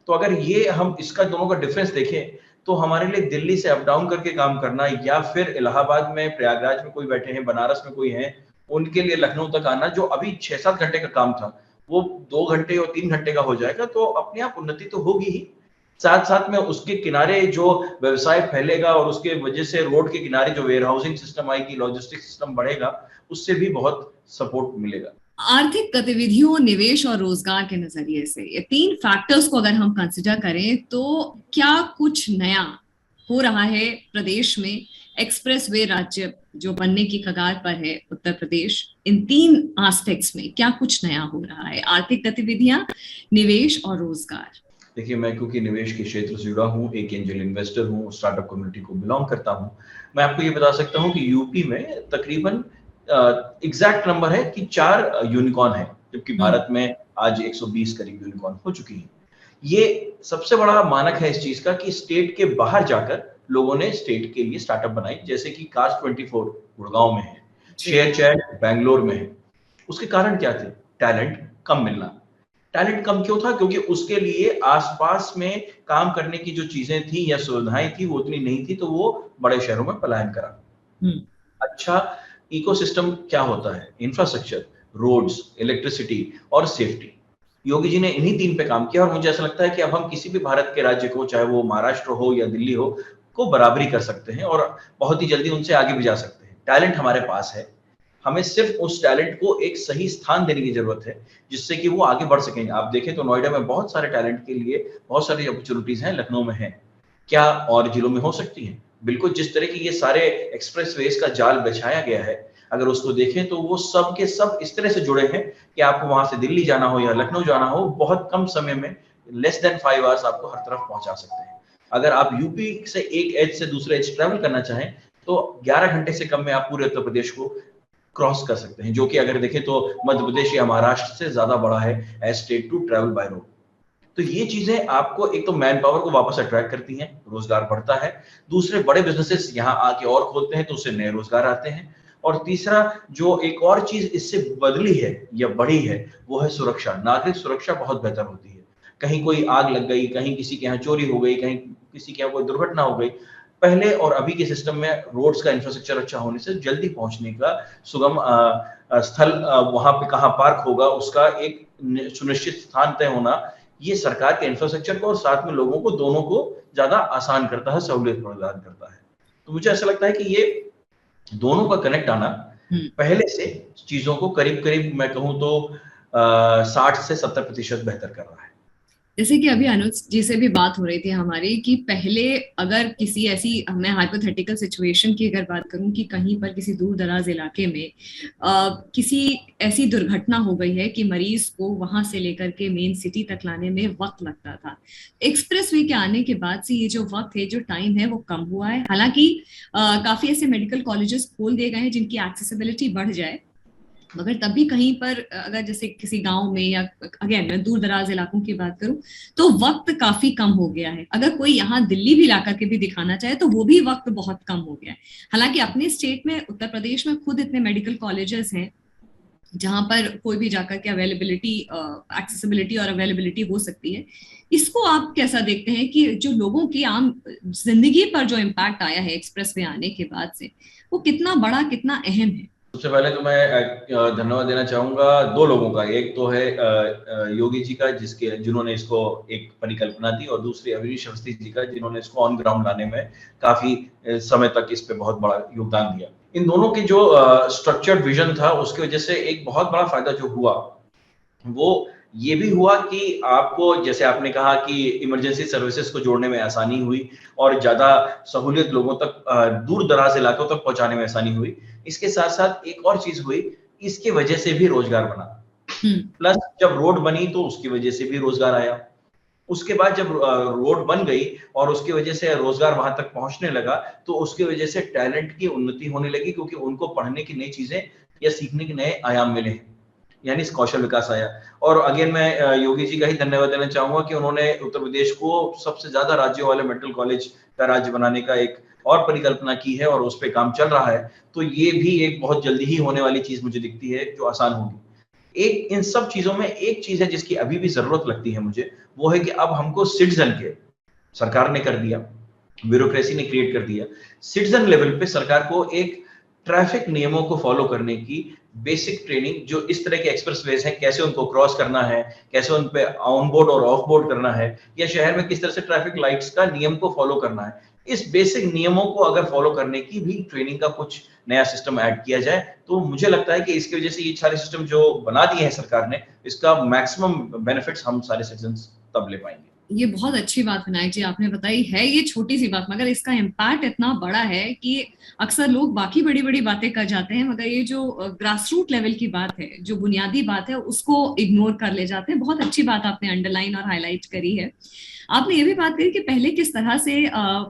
तो अगर ये हम इसका दोनों का डिफरेंस देखें, तो हमारे लिए दिल्ली से अप डाउन करके काम करना, या फिर इलाहाबाद में, प्रयागराज में कोई बैठे हैं, बनारस में कोई है, उनके लिए लखनऊ तक आना, जो अभी 6-7 घंटे का काम था, वो 2 घंटे और 3 घंटे का हो जाएगा। तो अपने आप उन्नति तो होगी ही। साथ साथ में उसके किनारे जो व्यवसाय फैलेगा और उसके वजह से रोड के किनारे जो वेयर हाउसिंग सिस्टम आएगी, लॉजिस्टिक सिस्टम बढ़ेगा, उससे भी बहुत सपोर्ट मिलेगा। आर्थिक गतिविधियों, निवेश और रोजगार के नजरिए से ये 3 फैक्टर्स को अगर हम कंसिडर करें, तो क्या कुछ नया हो रहा है प्रदेश में? एक्सप्रेसवे राज्य जो बनने की कगार पर है उत्तर प्रदेश, इन 3 एस्पेक्ट्स में क्या कुछ नया हो रहा है? आर्थिक गतिविधियां, निवेश और रोजगार। देखिए, मैं क्योंकि निवेश के क्षेत्र से जुड़ा हूँ, एक एंजल इन्वेस्टर हूँ, स्टार्टअप कम्युनिटी को बिलोंग करता हूँ, मैं आपको ये बता सकता हूँ कि यूपी में तकरीबन एग्जैक्ट नंबर है कि 4 यूनिकॉर्न है, जबकि भारत में आज 120 करीब यूनिकॉर्न हो चुकी है। ये सबसे बड़ा मानक है इस चीज का कि स्टेट के बाहर जाकर लोगों ने स्टेट के लिए स्टार्टअप बनाई, जैसे कि कास्ट 24 गुड़गांव में है, शेयर चैट बैंगलोर में है। उसके कारण क्या थे? टैलेंट कम मिलना। टैलेंट कम क्यों था? क्योंकि उसके लिए आसपास में काम करने की जो चीजें थी या सुविधाएं थी वो उतनी नहीं थी, तो वो बड़े शहरों में पलायन करा। अच्छा, इकोसिस्टम क्या होता है? इंफ्रास्ट्रक्चर, रोड्स, इलेक्ट्रिसिटी और सेफ्टी। योगी जी ने इन्हीं 3 पे काम किया और मुझे ऐसा लगता है कि अब हम किसी भी भारत के राज्य को, चाहे वो महाराष्ट्र हो या दिल्ली हो, को बराबरी कर सकते हैं और बहुत ही जल्दी उनसे आगे भी जा सकते हैं। टैलेंट हमारे पास है, हमें सिर्फ उस टैलेंट को एक सही स्थान देने की जरूरत है, जिससे कि वो आगे बढ़ सकेंगे। आप देखें तो नोएडा में बहुत सारे टैलेंट के लिए बहुत सारी अपॉर्चुनिटीज हैं, लखनऊ में है, क्या और जिलों में हो सकती हैं? बिल्कुल जिस तरह की ये सारे एक्सप्रेसवेज का जाल बिछाया गया है, अगर उसको देखें तो वो सब के सब इस तरह से जुड़े हैं कि आपको वहां से दिल्ली जाना हो या लखनऊ जाना हो, बहुत कम समय में लेस देन 5 आवर्स आपको हर तरफ पहुंचा सकते हैं। अगर आप यूपी से एक एज से दूसरे एज ट्रैवल करना चाहें तो 11 घंटे से कम में आप पूरे उत्तर प्रदेश को क्रॉस कर सकते हैं, जो कि अगर देखें तो मध्य प्रदेश या महाराष्ट्र से ज्यादा बड़ा है as state to travel by road. तो ये चीजें आपको एक तो मैन पावर को वापस अट्रैक्ट करती हैं, रोजगार बढ़ता है, दूसरे बड़े बिजनेसेस यहाँ आके और खोलते हैं तो उससे नए रोजगार आते हैं, और तीसरा जो एक और चीज इससे बदली है या बढ़ी है वो है सुरक्षा। नागरिक सुरक्षा बहुत बेहतर होती है। कहीं कोई आग लग गई, कहीं किसी के यहाँ चोरी हो गई, कहीं किसी के यहाँ कोई दुर्घटना हो गई, पहले और अभी के सिस्टम में रोड्स का इंफ्रास्ट्रक्चर अच्छा होने से जल्दी पहुंचने का सुगम स्थल वहां पे कहाँ पार्क होगा उसका एक सुनिश्चित स्थान तय होना, ये सरकार के इंफ्रास्ट्रक्चर को और साथ में लोगों को दोनों को ज्यादा आसान करता है, सहूलियत प्रदान करता है। तो मुझे ऐसा लगता है कि ये दोनों का कनेक्ट आना पहले से चीजों को करीब करीब मैं कहूं तो 60 से 70% बेहतर कर रहा है। जैसे कि अभी अनुज जी से भी बात हो रही थी हमारी कि पहले अगर किसी ऐसी, मैं हाइपोथेटिकल सिचुएशन की अगर बात करूं कि कहीं पर किसी दूर दराज इलाके में किसी ऐसी दुर्घटना हो गई है कि मरीज को वहां से लेकर के मेन सिटी तक लाने में वक्त लगता था, एक्सप्रेसवे के आने के बाद से ये जो वक्त है, जो टाइम है, वो कम हुआ है। हालांकि काफी ऐसे मेडिकल कॉलेजेस खोल दिए गए हैं जिनकी एक्सेसिबिलिटी बढ़ जाए, मगर तब भी कहीं पर अगर जैसे किसी गांव में या अगेन मैं दूर दराज इलाकों की बात करूं तो वक्त काफी कम हो गया है। अगर कोई यहाँ दिल्ली भी लाकर के भी दिखाना चाहे तो वो भी वक्त बहुत कम हो गया है। हालांकि अपने स्टेट में, उत्तर प्रदेश में खुद इतने मेडिकल कॉलेजेस हैं जहां पर कोई भी जाकर के अवेलेबिलिटी, एक्सेसिबिलिटी और अवेलेबिलिटी हो सकती है। इसको आप कैसा देखते हैं कि जो लोगों की आम जिंदगी पर जो इम्पैक्ट आया है एक्सप्रेसवे आने के बाद से, वो कितना बड़ा, कितना अहम है? सबसे पहले तो मैं धन्यवाद देना चाहूंगा दो लोगों का। एक तो है योगी जी का जिन्होंने इसको एक परिकल्पना दी, और दूसरी अविनाश अवस्थी जी का जिन्होंने इसको ऑन ग्राउंड लाने में काफी समय तक इस पे बहुत बड़ा योगदान दिया। इन दोनों की जो स्ट्रक्चर्ड विजन था उसकी वजह से एक बहुत बड़ा फायदा जो हुआ वो ये भी हुआ कि आपको, जैसे आपने कहा कि इमरजेंसी सर्विसेज को जोड़ने में आसानी हुई और ज्यादा सहूलियत लोगों तक, दूर दराज इलाकों तक पहुंचाने में आसानी हुई। इसके साथ साथ एक और चीज हुई, इसके वजह से भी रोजगार बना। प्लस जब रोड बनी तो उसकी वजह से भी रोजगार आया। उसके बाद जब रोड बन गई और उसकी वजह से रोजगार वहां तक पहुंचने लगा तो उसकी वजह से टैलेंट की उन्नति होने लगी, क्योंकि उनको पढ़ने की नई चीजें या सीखने के नए आयाम मिले, यानी कौशल विकास आया। और अगेन मैं योगी जी का ही धन्यवाद देना चाहूंगा कि उन्होंने उत्तर प्रदेश को सबसे ज्यादा राज्यों वाले मेडिकल कॉलेज का राज्य बनाने का एक और परिकल्पना की है और उस पर काम चल रहा है। तो ये भी एक बहुत जल्दी ही होने वाली चीज मुझे दिखती है जो आसान होगी। एक इन सब चीजों में एक चीज है जिसकी अभी भी जरूरत लगती है मुझे, वो है कि अब हमको सिटीजन के, सरकार ने कर दिया, ब्यूरोक्रेसी ने क्रिएट कर दिया, सिटीजन लेवल पे सरकार को एक ट्रैफिक नियमों को फॉलो करने की बेसिक ट्रेनिंग, जो इस तरह के एक्सप्रेसवेज हैं कैसे उनको क्रॉस करना है, कैसे उन पे ऑन बोर्ड और ऑफ बोर्ड करना है, या शहर में किस तरह से ट्रैफिक लाइट्स का नियम को फॉलो करना है, इस बेसिक नियमों को अगर फॉलो करने की भी ट्रेनिंग का कुछ नया सिस्टम ऐड किया जाए तो मुझे लगता है कि इसकी वजह से ये सारे सिस्टम जो बना दिए हैं सरकार ने, इसका मैक्सिमम बेनिफिट्स हम सारे सिटीजंस तब ले पाएंगे। ये बहुत अच्छी बात विनायक जी आपने बताई है, ये छोटी सी बात मगर इसका इम्पैक्ट इतना बड़ा है कि अक्सर लोग बाकी बड़ी बड़ी बातें कर जाते हैं, मगर ये जो ग्रास रूट लेवल की बात है, जो बुनियादी बात है, उसको इग्नोर कर ले जाते हैं। बहुत अच्छी बात आपने अंडरलाइन और हाईलाइट करी है। आपने ये भी बात करी कि पहले किस तरह से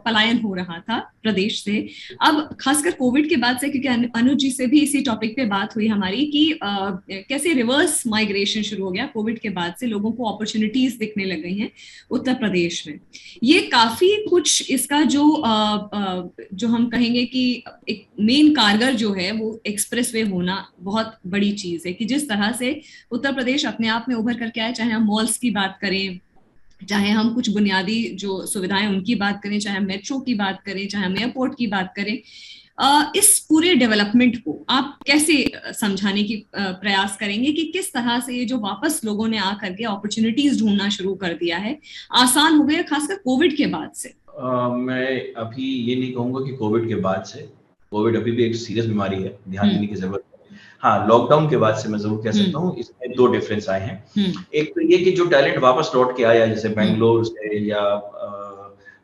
पलायन हो रहा था प्रदेश से, अब खासकर कोविड के बाद से, क्योंकि अनुज जी से भी इसी टॉपिक पे बात हुई हमारी कि कैसे रिवर्स माइग्रेशन शुरू हो गया कोविड के बाद से, लोगों को अपॉर्चुनिटीज दिखने लग गई हैं उत्तर प्रदेश में। ये काफी कुछ इसका जो हम कहेंगे कि एक मेन कारगर जो है वो एक्सप्रेसवे होना बहुत बड़ी चीज है, कि जिस तरह से उत्तर प्रदेश अपने आप में उभर करके आया, चाहे हम मॉल्स की बात करें, चाहे हम कुछ बुनियादी जो सुविधाएं उनकी बात करें, चाहे हम मेट्रो की बात करें, चाहे हम एयरपोर्ट की बात करें, इस पूरे डेवलपमेंट को आप कैसे समझाने की प्रयास करेंगे कि किस तरह से ये जो वापस लोगों ने आकर के अपॉर्चुनिटीज ढूंढना शुरू कर दिया है आसान हो गया, खासकर कोविड के बाद से? मैं अभी ये नहीं कहूंगा कि कोविड के बाद से, कोविड अभी भी एक सीरियस बीमारी है, ध्यान देने की जरूरत है। हाँ, लॉकडाउन के बाद से मैं जरूर कह सकता हूँ इसमें दो डिफरेंस आए हैं। एक तो ये कि जो टैलेंट वापस लौट के आया, जैसे बेंगलोर से या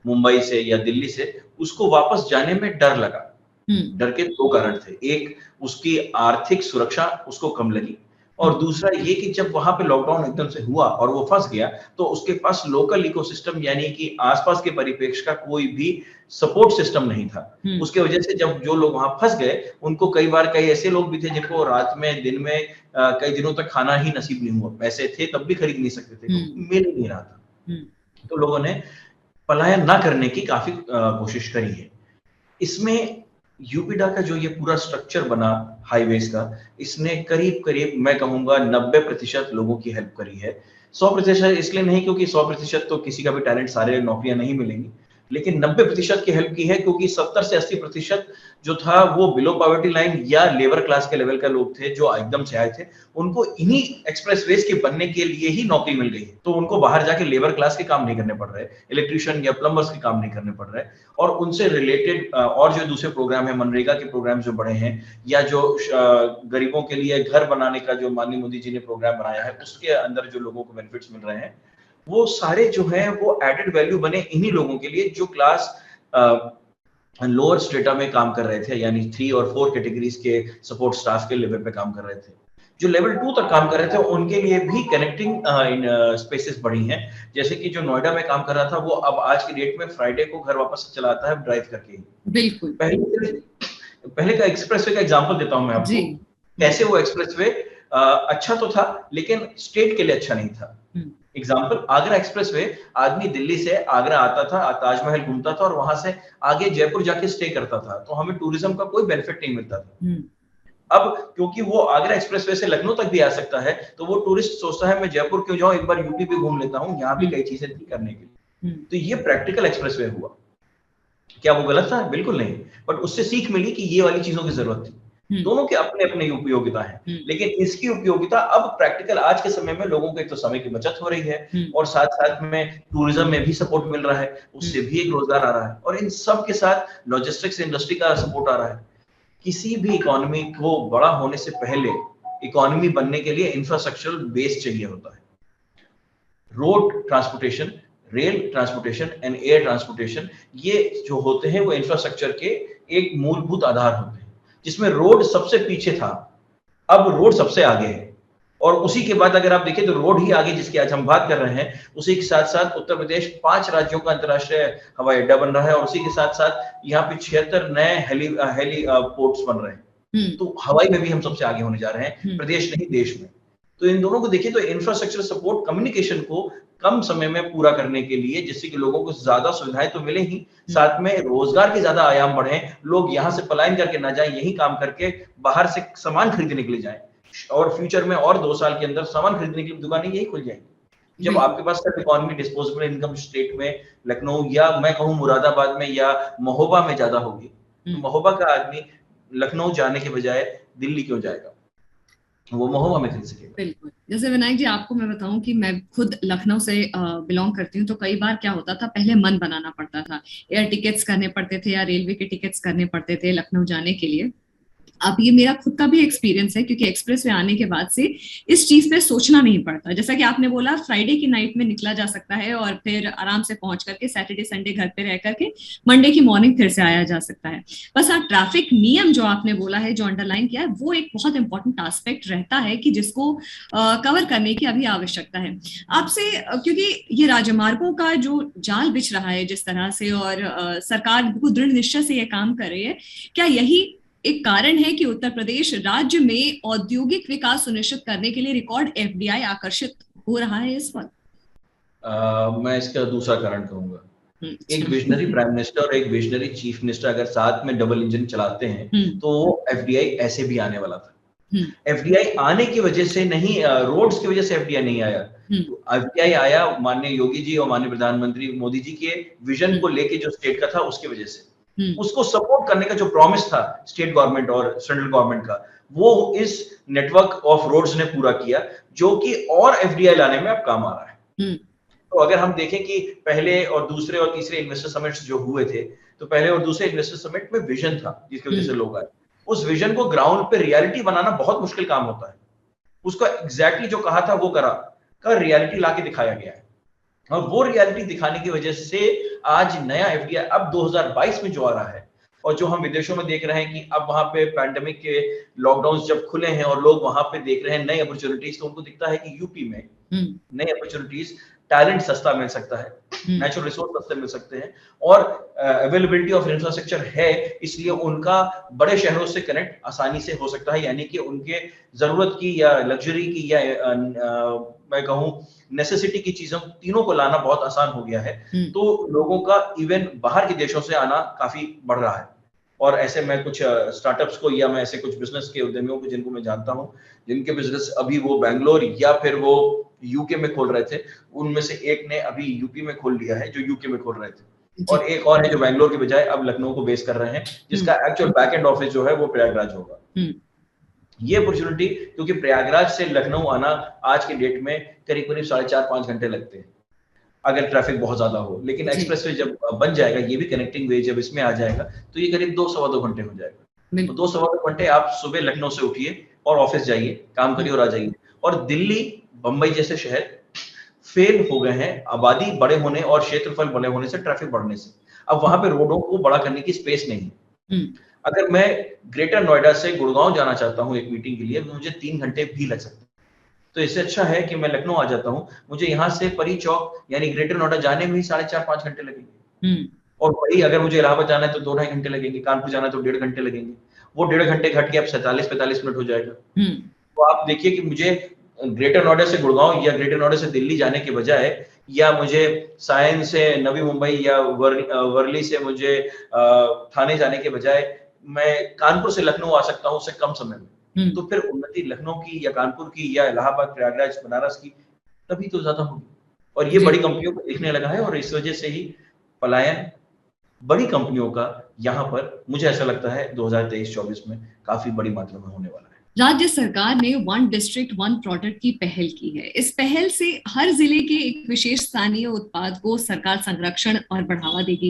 मुंबई से या दिल्ली से, उसको वापस जाने में डर लगा। डर के दो कारण थे, एक उसकी आर्थिक सुरक्षा उसको कम लगी, और दूसरा ये कि जब वहां पे लॉकडाउन एकदम से हुआ और वो फंस गया, तो उसके पास लोकल इकोसिस्टम यानी कि आसपास के परिप्रेक्ष्य का कोई भी सपोर्ट सिस्टम नहीं था। उसके वजह से जब जो लोग वहां फंस गए, उनको कई बार कई ऐसे लोग भी थे जिनको रात में दिन में कई दिनों तक खाना ही नसीब नहीं हुआ, पैसे थे तब भी खरीद नहीं सकते थे, मिल ही नहीं रहा था। तो लोगों ने पलायन ना करने की काफी कोशिश करी है। इसमें यूपीडा का जो ये पूरा स्ट्रक्चर बना हाईवेज का, इसने करीब करीब मैं कहूंगा 90% लोगों की हेल्प करी है। 100% इसलिए नहीं क्योंकि 100% तो किसी का भी टैलेंट, सारे नौकरियां नहीं मिलेंगी, लेकिन 90% की हेल्प की है, क्योंकि 70 से 80% जो था वो बिलो पॉवर्टी लाइन या लेबर क्लास के लेवल का लोग थे जो एकदम से आए थे। उनको इन्हीं एक्सप्रेसवेज के बनने के लिए ही नौकरी मिल गई है, तो उनको बाहर जाके लेबर क्लास के काम नहीं करने पड़ रहे, इलेक्ट्रिशियन या प्लम्बर्स के काम नहीं करने पड़ रहे, और उनसे रिलेटेड और जो दूसरे प्रोग्राम है, मनरेगा के प्रोग्राम जो बड़े हैं, या जो गरीबों के लिए घर बनाने का जो माननीय मोदी जी ने प्रोग्राम बनाया है, उसके अंदर जो लोगों को बेनिफिट्स मिल रहे हैं, वो सारे जो हैं वो एडेड वैल्यू बने इन्हीं लोगों के लिए जो क्लास लोअर स्टेटा में काम कर रहे थे, यानी 3 और 4 कैटेगरीज के सपोर्ट स्टाफ के लेवल पे काम कर रहे थे। जो लेवल 2 तक काम कर रहे थे उनके लिए भी कनेक्टिंग स्पेसेस बढ़ी हैं, जैसे कि जो नोएडा में काम कर रहा था वो अब आज की डेट में फ्राइडे को घर वापस चला आता है ड्राइव करके। बिल्कुल। पहले का एक्सप्रेसवे का एग्जांपल देता हूं मैं आपको, कैसे वो एक्सप्रेसवे अच्छा तो था लेकिन स्टेट के लिए अच्छा नहीं था। एग्जाम्पल, आगरा एक्सप्रेसवे, आदमी दिल्ली से आगरा आता था, ताजमहल घूमता था और वहां से आगे जयपुर जाके स्टे करता था, तो हमें टूरिज्म का कोई बेनिफिट नहीं मिलता था। अब क्योंकि वो आगरा एक्सप्रेसवे से लखनऊ तक भी आ सकता है, तो वो टूरिस्ट सोचता है मैं जयपुर क्यों जाऊं, एक बार यूपी भी घूम लेता हूं, यहाँ भी कई चीजें थी करने के लिए। तो ये प्रैक्टिकल एक्सप्रेसवे हुआ। क्या वो गलत था? बिल्कुल नहीं, बट उससे सीख मिली कि ये वाली चीजों की जरूरत थी। दोनों के अपने अपने उपयोगिता है, लेकिन इसकी उपयोगिता अब प्रैक्टिकल आज के समय में लोगों को एक तो समय की बचत हो रही है, और साथ साथ में टूरिज्म में भी सपोर्ट मिल रहा है, उससे भी एक रोजगार आ रहा है, और इन सब के साथ लॉजिस्टिक्स इंडस्ट्री का सपोर्ट आ रहा है। किसी भी इकोनॉमी को बड़ा होने से पहले इकोनॉमी बनने के लिए इंफ्रास्ट्रक्चरल बेस चाहिए होता है। Road transportation, rail transportation and air transportation, ये जो होते हैं वो इंफ्रास्ट्रक्चर के एक मूलभूत आधार होते हैं, जिसमें रोड सबसे पीछे था, अब रोड सबसे आगे है, और उसी के बाद अगर आप देखें तो रोड ही आगे जिसकी आज हम बात कर रहे हैं, उसी के साथ साथ उत्तर प्रदेश 5 राज्यों का अंतरराष्ट्रीय हवाई अड्डा बन रहा है, और उसी के साथ साथ यहाँ पे 76 नए हेली पोर्ट्स बन रहे हैं। तो हवाई में भी हम सबसे आगे होने जा रहे हैं, प्रदेश नहीं देश में। तो इन दोनों को देखिए तो इंफ्रास्ट्रक्चर सपोर्ट कम्युनिकेशन को कम समय में पूरा करने के लिए, जिससे कि लोगों को ज्यादा सुविधाएं तो मिले ही, साथ में रोजगार के ज्यादा आयाम बढ़े, लोग यहाँ से पलायन करके ना जाए, यही काम करके बाहर से सामान खरीदने के लिए जाए, और फ्यूचर में और 2 साल के अंदर सामान खरीदने की दुकानें यही खुल जाएंगी। जब आपके पास सिर्फ इकोनॉमी डिस्पोजेबल इनकम स्टेट में लखनऊ या मैं कहूँ मुरादाबाद में या महोबा में ज्यादा होगी, तो महोबा का आदमी लखनऊ जाने के बजाय दिल्ली क्यों जाएगा, वो महोबा में खरीद सकेगा। बिल्कुल। जैसे विनायक जी, आपको मैं बताऊं कि मैं खुद लखनऊ से बिलोंग करती हूँ, तो कई बार क्या होता था, पहले मन बनाना पड़ता था, एयर टिकट्स करने पड़ते थे या रेलवे के टिकट्स करने पड़ते थे लखनऊ जाने के लिए। अब ये मेरा खुद का भी एक्सपीरियंस है, क्योंकि एक्सप्रेस वे आने के बाद से इस चीज पे सोचना नहीं पड़ता। जैसा कि आपने बोला, फ्राइडे की नाइट में निकला जा सकता है और फिर आराम से पहुंच करके सैटरडे संडे घर पे रह करके मंडे की मॉर्निंग फिर से आया जा सकता है। बस हाँ, ट्रैफिक नियम जो आपने बोला है, जो अंडरलाइन किया है, वो एक बहुत इंपॉर्टेंट एस्पेक्ट रहता है कि जिसको कवर करने की अभी आवश्यकता है आपसे, क्योंकि ये राजमार्गों का जो जाल बिछ रहा है जिस तरह से, और सरकार बिल्कुल दृढ़ निश्चय से ये काम कर रही है, क्या यही एक कारण है कि उत्तर प्रदेश राज्य में औद्योगिक विकास सुनिश्चित करने के लिए रिकॉर्ड एफडीआई आकर्षित हो रहा है इस वक्त? मैं इसका दूसरा कारण कहूंगा। एक विजनरी प्राइम मिनिस्टर और एक विजनरी चीफ मिनिस्टर अगर साथ में डबल इंजन चलाते हैं तो एफडीआई ऐसे भी आने वाला था। एफडीआई आने की वजह से नहीं, रोड्स की वजह से एफडीआई नहीं आया। एफडीआई आया माननीय योगी जी और माननीय प्रधानमंत्री मोदी जी के विजन को लेके जो स्टेट का था उसकी वजह से। उसको सपोर्ट करने का जो प्रॉमिस था स्टेट गवर्नमेंट और सेंट्रल गवर्नमेंट का, वो इस नेटवर्क ऑफ रोड्स ने पूरा किया, जो कि और एफडीआई लाने में अब काम आ रहा है। तो अगर हम देखें कि पहले और दूसरे और तीसरे इन्वेस्टर समिट्स जो हुए थे, तो पहले और दूसरे इन्वेस्टर समिट में विजन था जिसकी वजह से लोग आए। उस विजन को ग्राउंड पे रियलिटी बनाना बहुत मुश्किल काम होता है। उसका एग्जैक्टली जो कहा था वो करा, का रियलिटी लाके दिखाया गया है, और वो रियलिटी दिखाने की वजह से आज नया एफडीआई अब 2022 में जो आ रहा है और जो हम विदेशों में देख रहे हैं कि अब वहां पे पैंडेमिक के लॉकडाउन जब खुले हैं और लोग वहां पे देख रहे हैं नई अपॉर्चुनिटीज, तो उनको दिखता है कि यूपी में नई अपॉर्चुनिटीज, टैलेंट सस्ता मिल सकता है, नेचुरल रिसोर्स सस्ते मिल सकते हैं और अवेलेबिलिटी ऑफ इंफ्रास्ट्रक्चर है, इसलिए उनका बड़े शहरों से कनेक्ट आसानी से हो सकता है, यानी कि उनके जरूरत की या लग्जरी की या मैं कहूँ नेसेसिटी की चीजों तीनों को लाना बहुत आसान हो गया है। तो लोगों का इवन बाहर के देशों से आना काफी बढ़ रहा है। और ऐसे मैं कुछ स्टार्टअप्स को या मैं ऐसे कुछ बिजनेस के उद्यमियों को जिनको मैं जानता हूँ, जिनके बिजनेस अभी वो बैंगलोर या फिर वो यूके में खोल रहे थे, उनमें से एक ने अभी यूपी में खोल लिया है जो यूके में खोल रहे थे, और एक और है जो बैंगलोर के बजाय अब लखनऊ को बेस कर रहे हैं, जिसका एक्चुअल बैक एंड ऑफिस जो है वो प्रयागराज होगा। ये अपॉर्चुनिटी, क्योंकि प्रयागराज से लखनऊ आना आज के डेट में करीब करीब 4.5-5 घंटे लगते हैं अगर ट्रैफिक बहुत ज्यादा हो, लेकिन एक्सप्रेसवे जब बन जाएगा, ये भी कनेक्टिंग वे जब इसमें आ जाएगा, तो ये करीब 2-2.25 घंटे हो जाएगा। तो 2-2.25 घंटे आप सुबह लखनऊ से उठिए और ऑफिस जाइए, काम करिए और आ जाइए। और दिल्ली, बंबई जैसे शहर फेल हो गए हैं आबादी बड़े होने और क्षेत्रफल बड़े होने से, ट्रैफिक बढ़ने से। अब वहां पे रोडों को बड़ा करने की स्पेस नहीं है। अगर मैं ग्रेटर नोएडा से गुड़गांव जाना चाहता हूँ एक मीटिंग के लिए, मुझे 3 घंटे भी लग सकते हैं। तो इससे अच्छा है कि मैं लखनऊ आ जाता हूँ, मुझे यहाँ से परी चौक यानी ग्रेटर नोएडा जाने में ही 4.5-5 घंटे लगेंगे। और वही अगर मुझे इलाहाबाद जाना है तो 2-2.5 घंटे लगेंगे, कानपुर जाना है तो 1.5 घंटे लगेंगे। वो 1.5 घंटे घट के अब 47-45 मिनट हो जाएगा। तो आप देखिए कि मुझे ग्रेटर नोएडा से गुड़गांव या ग्रेटर नोएडा से दिल्ली जाने के बजाय, या मुझे सायन से नवी मुंबई या वर्ली से मुझे थाने जाने के बजाय मैं कानपुर से लखनऊ आ सकता हूँ उससे कम समय में। तो फिर उन्नति लखनऊ की या कानपुर की या इलाहाबाद, प्रयागराज, बनारस की तभी तो ज्यादा होगी। और ये बड़ी कंपनियों को दिखने लगा है, और इस वजह से ही पलायन बड़ी कंपनियों का यहाँ पर मुझे ऐसा लगता है 2023-24 में काफी बड़ी मात्रा में होने वाला है। राज्य सरकार ने वन डिस्ट्रिक्ट वन प्रोडक्ट की पहल की है। इस पहल से हर जिले के एक विशेष स्थानीय उत्पाद को सरकार संरक्षण और बढ़ावा देगी।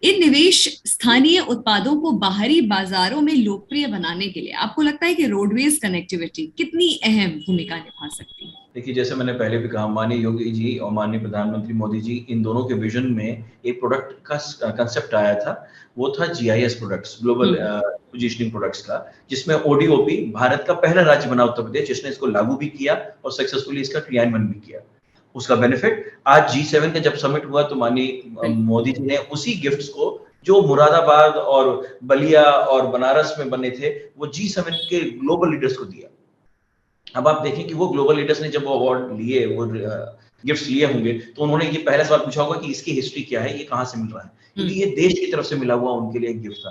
इन निवेश स्थानीय उत्पादों को बाहरी बाजारों में लोकप्रिय बनाने के लिए आपको लगता है कि रोडवेज कनेक्टिविटी कितनी अहम भूमिका निभा सकती है? देखिए, जैसे मैंने पहले भी कहा, माननीय योगी जी और माननीय प्रधानमंत्री मोदी जी, इन दोनों के विजन में एक प्रोडक्ट का कंसेप्ट आया था, वो था GIS products, global positioning products का, जिसमें ODOP भारत का पहला राज्य बना उत्तर प्रदेश, जिसने इसको लागू भी किया और सक्सेसफुली इसका क्रियान्वयन भी किया। उसका बेनिफिट आज G7 का जब समिट हुआ तो माननीय मोदी जी ने उसी गिफ्ट्स को जो मुरादाबाद और बलिया और बनारस में बने थे, वो G7 के ग्लोबल लीडर्स को दिया। अब आप देखें कि वो ग्लोबल लीडर्स ने जब वो अवार्ड लिए, वो गिफ्ट्स लिए होंगे, तो उन्होंने ये पहला सवाल पूछा होगा कि इसकी हिस्ट्री क्या है, ये कहाँ से मिल रहा है, क्योंकि ये देश की तरफ से मिला हुआ उनके लिए एक गिफ्ट था।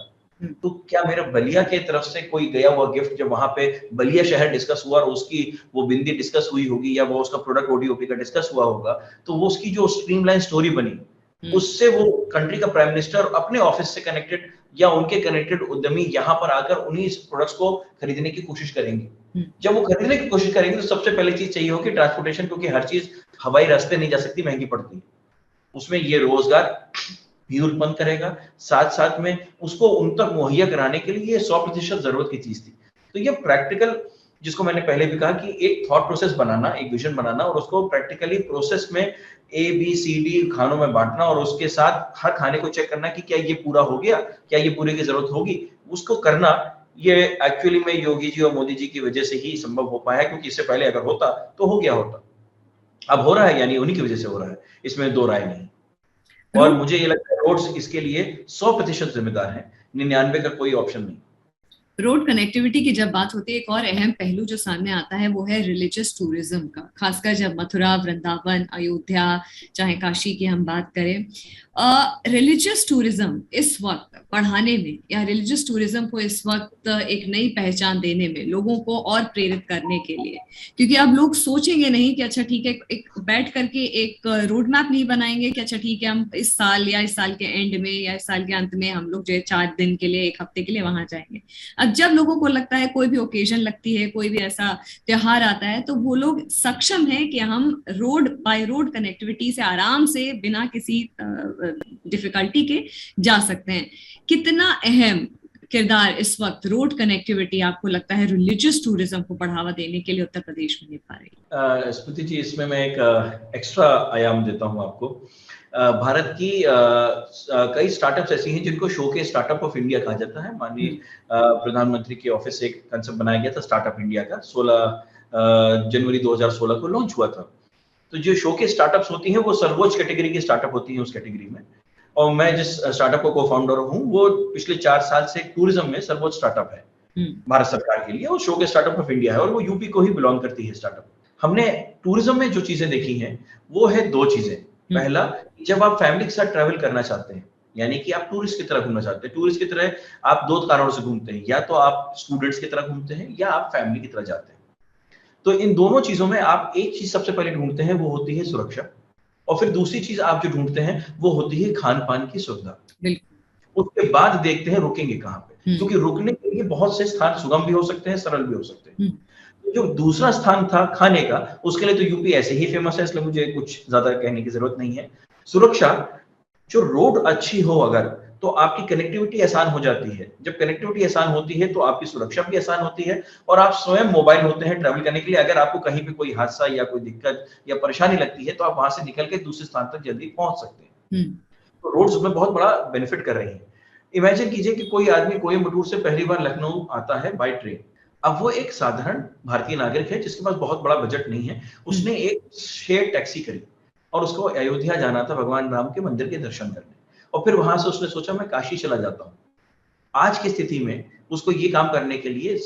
तो क्या मेरा बलिया के तरफ से कोई गया हुआ गिफ्ट, जब वहां पे बलिया शहर डिस्कस हुआ और उसकी वो बिंदी डिस्कस हुई होगी या वो उसका प्रोडक्ट ODOP का डिस्कस हुआ होगा, तो वो उसकी जो स्ट्रीमलाइन स्टोरी बनी, उससे वो कंट्री का प्राइम मिनिस्टर अपने ऑफिस से कनेक्टेड या उनके कनेक्टेड उद्यमी यहाँ पर आकर उन्हीं प्रोडक्ट्स को खरीदने की कोशिश करेंगे। जब वो खरीदने की कोशिश करेंगे तो सबसे पहले चीज चाहिए होगी ट्रांसपोर्टेशन, क्योंकि हर चीज हवाई रास्ते नहीं जा सकती, महंगी पड़ती है। उसमें ये रोजगार भी उत्पन्न करेगा, साथ साथ में उसको उन तक मुहैया कराने के लिए 100% जरूरत की चीज थी। तो ये प्रैक्टिकल, जिसको मैंने पहले भी कहा कि एक थॉट प्रोसेस बनाना, एक विजन बनाना और उसको प्रैक्टिकली प्रोसेस में ABCD खानों में बांटना और उसके साथ हर खाने को चेक करना कि क्या ये पूरा हो गया, क्या ये पूरे की जरूरत होगी, उसको करना, ये एक्चुअली में योगी जी और मोदी जी की वजह से ही संभव हो पाया है, क्योंकि इससे पहले अगर होता तो हो गया होता। अब हो रहा है, यानी उन्हीं की वजह से हो रहा है, इसमें दो राय नहीं। और मुझे ये लगता है रोड्स इसके लिए 100% जिम्मेदार है, 99 का कोई ऑप्शन नहीं। रोड कनेक्टिविटी की जब बात होती है, एक और अहम पहलू जो सामने आता है वो है रिलीजियस टूरिज्म का, खासकर जब मथुरा, वृंदावन, अयोध्या, चाहे काशी की हम बात करें। रिलीजियस टूरिज्म इस वक्त बढ़ाने में या रिलीजियस टूरिज्म को इस वक्त एक नई पहचान देने में, लोगों को और प्रेरित करने के लिए, क्योंकि अब लोग सोचेंगे नहीं कि अच्छा ठीक है, एक बैठ करके एक रोड मैप नहीं बनाएंगे कि अच्छा ठीक है हम इस साल या इस साल के एंड में या इस साल के अंत में हम लोग जो है 4 दिन के लिए, 1 हफ्ते के लिए वहां जाएंगे। अब जब लोगों को लगता है, कोई भी ओकेजन लगती है, कोई भी ऐसा त्योहार आता है, तो वो लोग सक्षम है कि हम रोड बाय रोड कनेक्टिविटी से आराम से बिना किसी डिफिकल्टी के जा सकते हैं। कितना अहम किरदार इस वक्त रोड कनेक्टिविटी आपको लगता है रिलीजियस टूरिज्म को बढ़ावा देने के लिए उत्तर प्रदेश में निभा रही है? स्मृति जी, इसमें मैं एक एक्स्ट्रा आयाम देता हूं आपको। भारत की कई स्टार्टअप्स ऐसी हैं जिनको शो के स्टार्टअप ऑफ इंडिया कहा जाता है। माननीय प्रधानमंत्री के ऑफिस से एक कंसेप्ट बनाया गया था स्टार्टअप इंडिया का, 16 जनवरी 2016 को लॉन्च हुआ था। तो जो शो के स्टार्टअप्स होती हैं वो सर्वोच्च कैटेगरी की स्टार्टअप होती हैं उस कैटेगरी में। और मैं जिस स्टार्टअप को फाउंडर हूँ वो पिछले 4 साल से टूरिज्म में सर्वोच्च स्टार्टप है भारत सरकार के लिए, और शो के स्टार्टअप ऑफ इंडिया है और वो यूपी को ही बिलोंग करती है स्टार्टअप। हमने टूरिज्म में जो चीजें देखी हैं वो है 2 चीजें। पहला, जब आप फैमिली के साथ ट्रैवल करना चाहते हैं, यानी कि आप टूरिस्ट की तरह घूमना चाहते हैं। टूरिस्ट की तरह आप 2 कारणों से घूमते हैं, या तो आप स्टूडेंट्स की तरह घूमते हैं या आप फैमिली की तरह जाते हैं। तो इन दोनों चीजों में आप एक चीज सबसे पहले ढूंढते हैं, वो होती है सुरक्षा, और फिर दूसरी चीज आप जो ढूंढते हैं वो होती है खान पान की सुविधा। उसके बाद देखते हैं रुकेंगे कहाँ पे, क्योंकि रुकने के लिए बहुत से स्थान सुगम भी हो सकते हैं, सरल भी हो सकते हैं। तो जो दूसरा स्थान था खाने का, उसके लिए तो यूपी ऐसे ही फेमस है, इसलिए मुझे कुछ ज्यादा कहने की जरूरत नहीं है। सुरक्षा, जो रोड अच्छी हो अगर, तो आपकी कनेक्टिविटी आसान हो जाती है। जब कनेक्टिविटी आसान होती है तो आपकी सुरक्षा भी आसान होती है, और आप स्वयं मोबाइल होते हैं ट्रैवल करने के लिए। अगर आपको कहीं पे कोई हादसा या कोई दिक्कत या परेशानी लगती है तो आप वहां से निकल के दूसरे स्थान तक जल्दी पहुंच सकते हैं। तो रोड्स में बहुत बड़ा बेनिफिट कर रही है। इमेजिन कीजिए कि कोई आदमी कोयम्बटूर से पहली बार लखनऊ आता है बाय ट्रेन। अब वो एक साधारण भारतीय नागरिक है जिसके पास बहुत बड़ा बजट नहीं है। उसने एक शेयर टैक्सी करी और उसको अयोध्या जाना था भगवान राम के मंदिर के दर्शन करने, और फिर वहां से उसने सोचा मैं काशी चला जाता हूँ। आज की स्थिति में उसको ये काम करने के लिए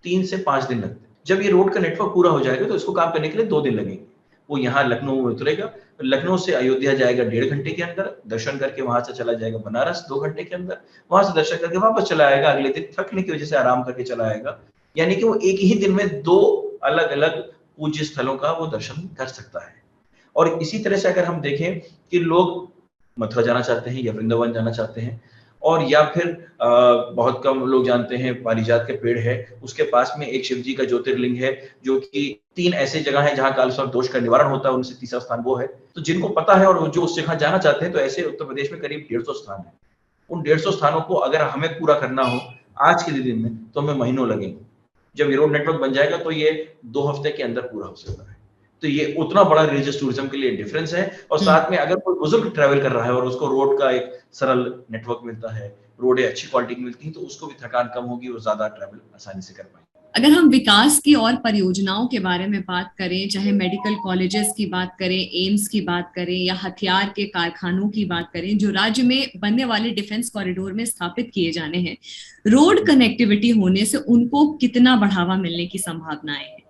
3 से 5 दिन लगते हैं। जब ये रोड का नेटवर्क पूरा हो जाएगा तो इसको काम करने के लिए 2 दिन लगेंगे। वो यहाँ लखनऊ में उतरेगा, लखनऊ से अयोध्या जाएगा 1.5 घंटे के अंदर, दर्शन करके वहां से चला जाएगा बनारस 2 घंटे के अंदर, वहां से दर्शन करके वापस चला आएगा, अगले दिन थकने की वजह से आराम करके चला आएगा। यानी कि वो एक ही दिन में 2 अलग अलग पूज्य स्थलों का वो दर्शन कर सकता है। और इसी तरह से अगर हम देखें कि लोग मथुरा जाना चाहते हैं या वृंदावन जाना चाहते हैं, और या फिर बहुत कम लोग जानते हैं पारिजात के पेड़ है, उसके पास में एक शिव जी का ज्योतिर्लिंग है, जो कि 3 ऐसे जगह है जहां कालसर्प दोष का निवारण होता है, उनसे तीसरा स्थान वो है। तो जिनको पता है और जो उस जगह जाना चाहते हैं, तो ऐसे उत्तर प्रदेश में करीब 150 स्थान है। उन 150 स्थानों को अगर हमें पूरा करना हो आज के दिन में तो हमें महीनों लगेंगे। जब ये रोड नेटवर्क बन जाएगा तो ये 2 हफ्ते के अंदर पूरा हो सकता है। तो ये उतना बड़ा रिलीजियस टूरिज्म के लिए डिफरेंस है। और साथ में अगर कोई बुजुर्ग ट्रैवल कर रहा है और उसको रोड का एक सरल नेटवर्क मिलता है, रोडें अच्छी क्वालिटी की मिलती है, तो उसको भी थकान कम होगी और ज्यादा ट्रैवल आसानी से कर पाएंगे। अगर हम विकास की और परियोजनाओं के बारे में बात करें, चाहे मेडिकल कॉलेजेस की बात करें, एम्स की बात करें, या हथियार के कारखानों की बात करें जो राज्य में बनने वाले डिफेंस कॉरिडोर में स्थापित किए जाने हैं, रोड कनेक्टिविटी होने से उनको कितना बढ़ावा मिलने की संभावनाएं हैं?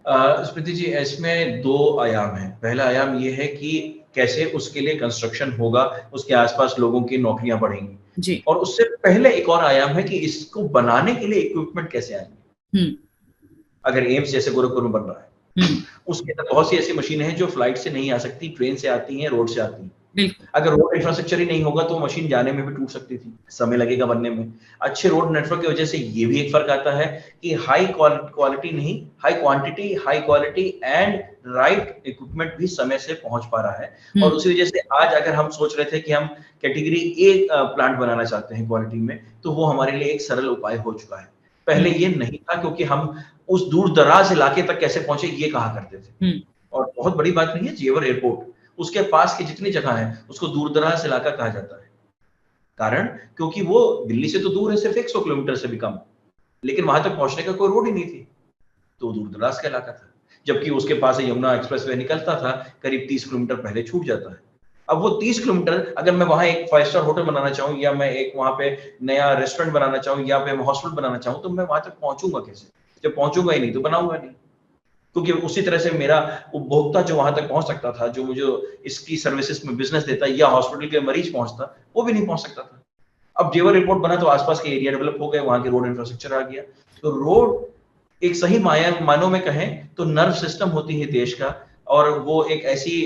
स्मृति जी, इसमें 2 आयाम हैं। पहला आयाम ये है कि कैसे उसके लिए कंस्ट्रक्शन होगा, उसके आसपास लोगों की नौकरियां बढ़ेंगी जी। और उससे पहले एक और आयाम है कि इसको बनाने के लिए इक्विपमेंट कैसे आएंगे। अगर एम्स जैसे गोरखपुर में बन रहा है, उसके अंदर बहुत सी ऐसी मशीनें हैं जो फ्लाइट से नहीं आ सकती, ट्रेन से आती हैं, रोड से आती हैं। अगर रोड इंफ्रास्ट्रक्चर ही नहीं होगा तो मशीन जाने में भी टूट सकती थी, समय लगेगा बनने में। अच्छे रोड नेटवर्क की वजह से ये भी एक फर्क आता है कि हाई क्वालिटी नहीं, high quantity, high quality and right equipment भी समय से पहुंच पा रहा है। और उसी वजह से आज अगर हम सोच रहे थे कि हम कैटेगरी ए प्लांट बनाना चाहते हैं क्वालिटी में, तो वो हमारे लिए एक सरल उपाय हो चुका है। पहले ये नहीं था, क्योंकि हम उस दूर दराज इलाके तक कैसे पहुंचे ये कहा करते थे। और बहुत बड़ी बात नहीं है, जेवर एयरपोर्ट, उसके पास की जितनी जगह है उसको दूर दराज इलाका कहा जाता है। कारण क्योंकि वो दिल्ली से तो दूर है, सिर्फ 100 किलोमीटर से भी कम, लेकिन वहां तक पहुंचने का कोई रोड ही नहीं थी, तो दूर दराज का इलाका था। जबकि उसके पास यमुना एक्सप्रेसवे निकलता था, करीब 30 किलोमीटर पहले छूट जाता है। अब वो 30 किलोमीटर अगर मैं वहां एक 5 स्टार होटल बनाना चाहूँ, या मैं एक वहां पे नया रेस्टोरेंट बनाना चाहूँ, या मैं हॉस्पिटल बनाना चाहूँ, तो मैं वहां तक पहुंचूंगा कैसे? जब पहुंचूंगा ही नहीं तो बनाऊंगा नहीं। क्योंकि उसी तरह से मेरा उपभोक्ता जो वहां तक पहुंच सकता था, जो मुझे इसकी सर्विसेज में बिजनेस देता, या हॉस्पिटल के मरीज पहुंचता, वो भी नहीं पहुंच सकता था। अब जेवर एयरपोर्ट बना तो आसपास के एरिया डेवलप हो गए, वहां के रोड इंफ्रास्ट्रक्चर आ गया। तो रोड एक सही मायनों में कहें तो नर्व सिस्टम होती है देश का, और वो एक ऐसी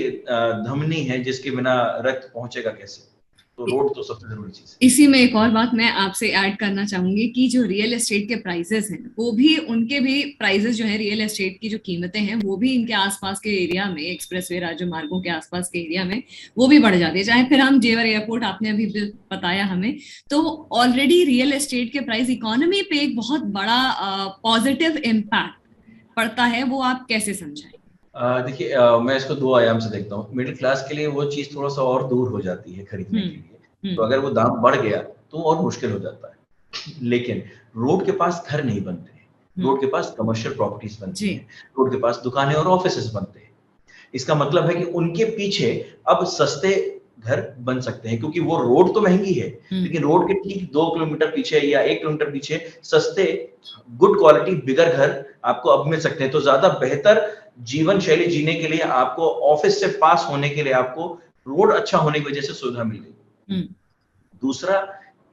धमनी है जिसके बिना रक्त पहुंचेगा कैसे। तो रोड तो सबसे जरूरी चीज है। इसी में एक और बात मैं आपसे ऐड करना चाहूंगी कि जो रियल एस्टेट के प्राइसेस हैं, वो भी उनके भी प्राइसेस जो है, रियल एस्टेट की जो कीमतें हैं, वो भी इनके आसपास के एरिया में, एक्सप्रेसवे राज्य मार्गों के आसपास के एरिया में वो भी बढ़ जाती है। चाहे फिर हम जेवर एयरपोर्ट आपने अभी बताया हमें, तो ऑलरेडी रियल एस्टेट के प्राइस इकोनॉमी पे एक बहुत बड़ा पॉजिटिव इम्पैक्ट पड़ता है, वो आप कैसे समझाएं? देखिए, मैं इसको दो आयाम से देखता हूँ। मिडिल क्लास के लिए वो चीज थोड़ा सा और दूर हो जाती है खरीदने के लिए, तो अगर वो दाम बढ़ गया तो और मुश्किल हो जाता है। लेकिन रोड के पास घर नहीं बनते हैं, रोड के पास कमर्शियल प्रॉपर्टीज बनती हैं, रोड के पास दुकानें और ऑफिसेज बनते हैं। इसका मतलब है कि उनके पीछे अब सस्ते घर बन सकते हैं, क्योंकि वो रोड तो महंगी है, लेकिन रोड के ठीक 2 किलोमीटर पीछे या 1 किलोमीटर पीछे सस्ते गुड क्वालिटी बिगर घर आपको अब मिल सकते हैं। तो ज्यादा बेहतर जीवन शैली जीने के लिए आपको, ऑफिस से पास होने के लिए आपको रोड अच्छा होने की वजह से सुविधा मिल गई। दूसरा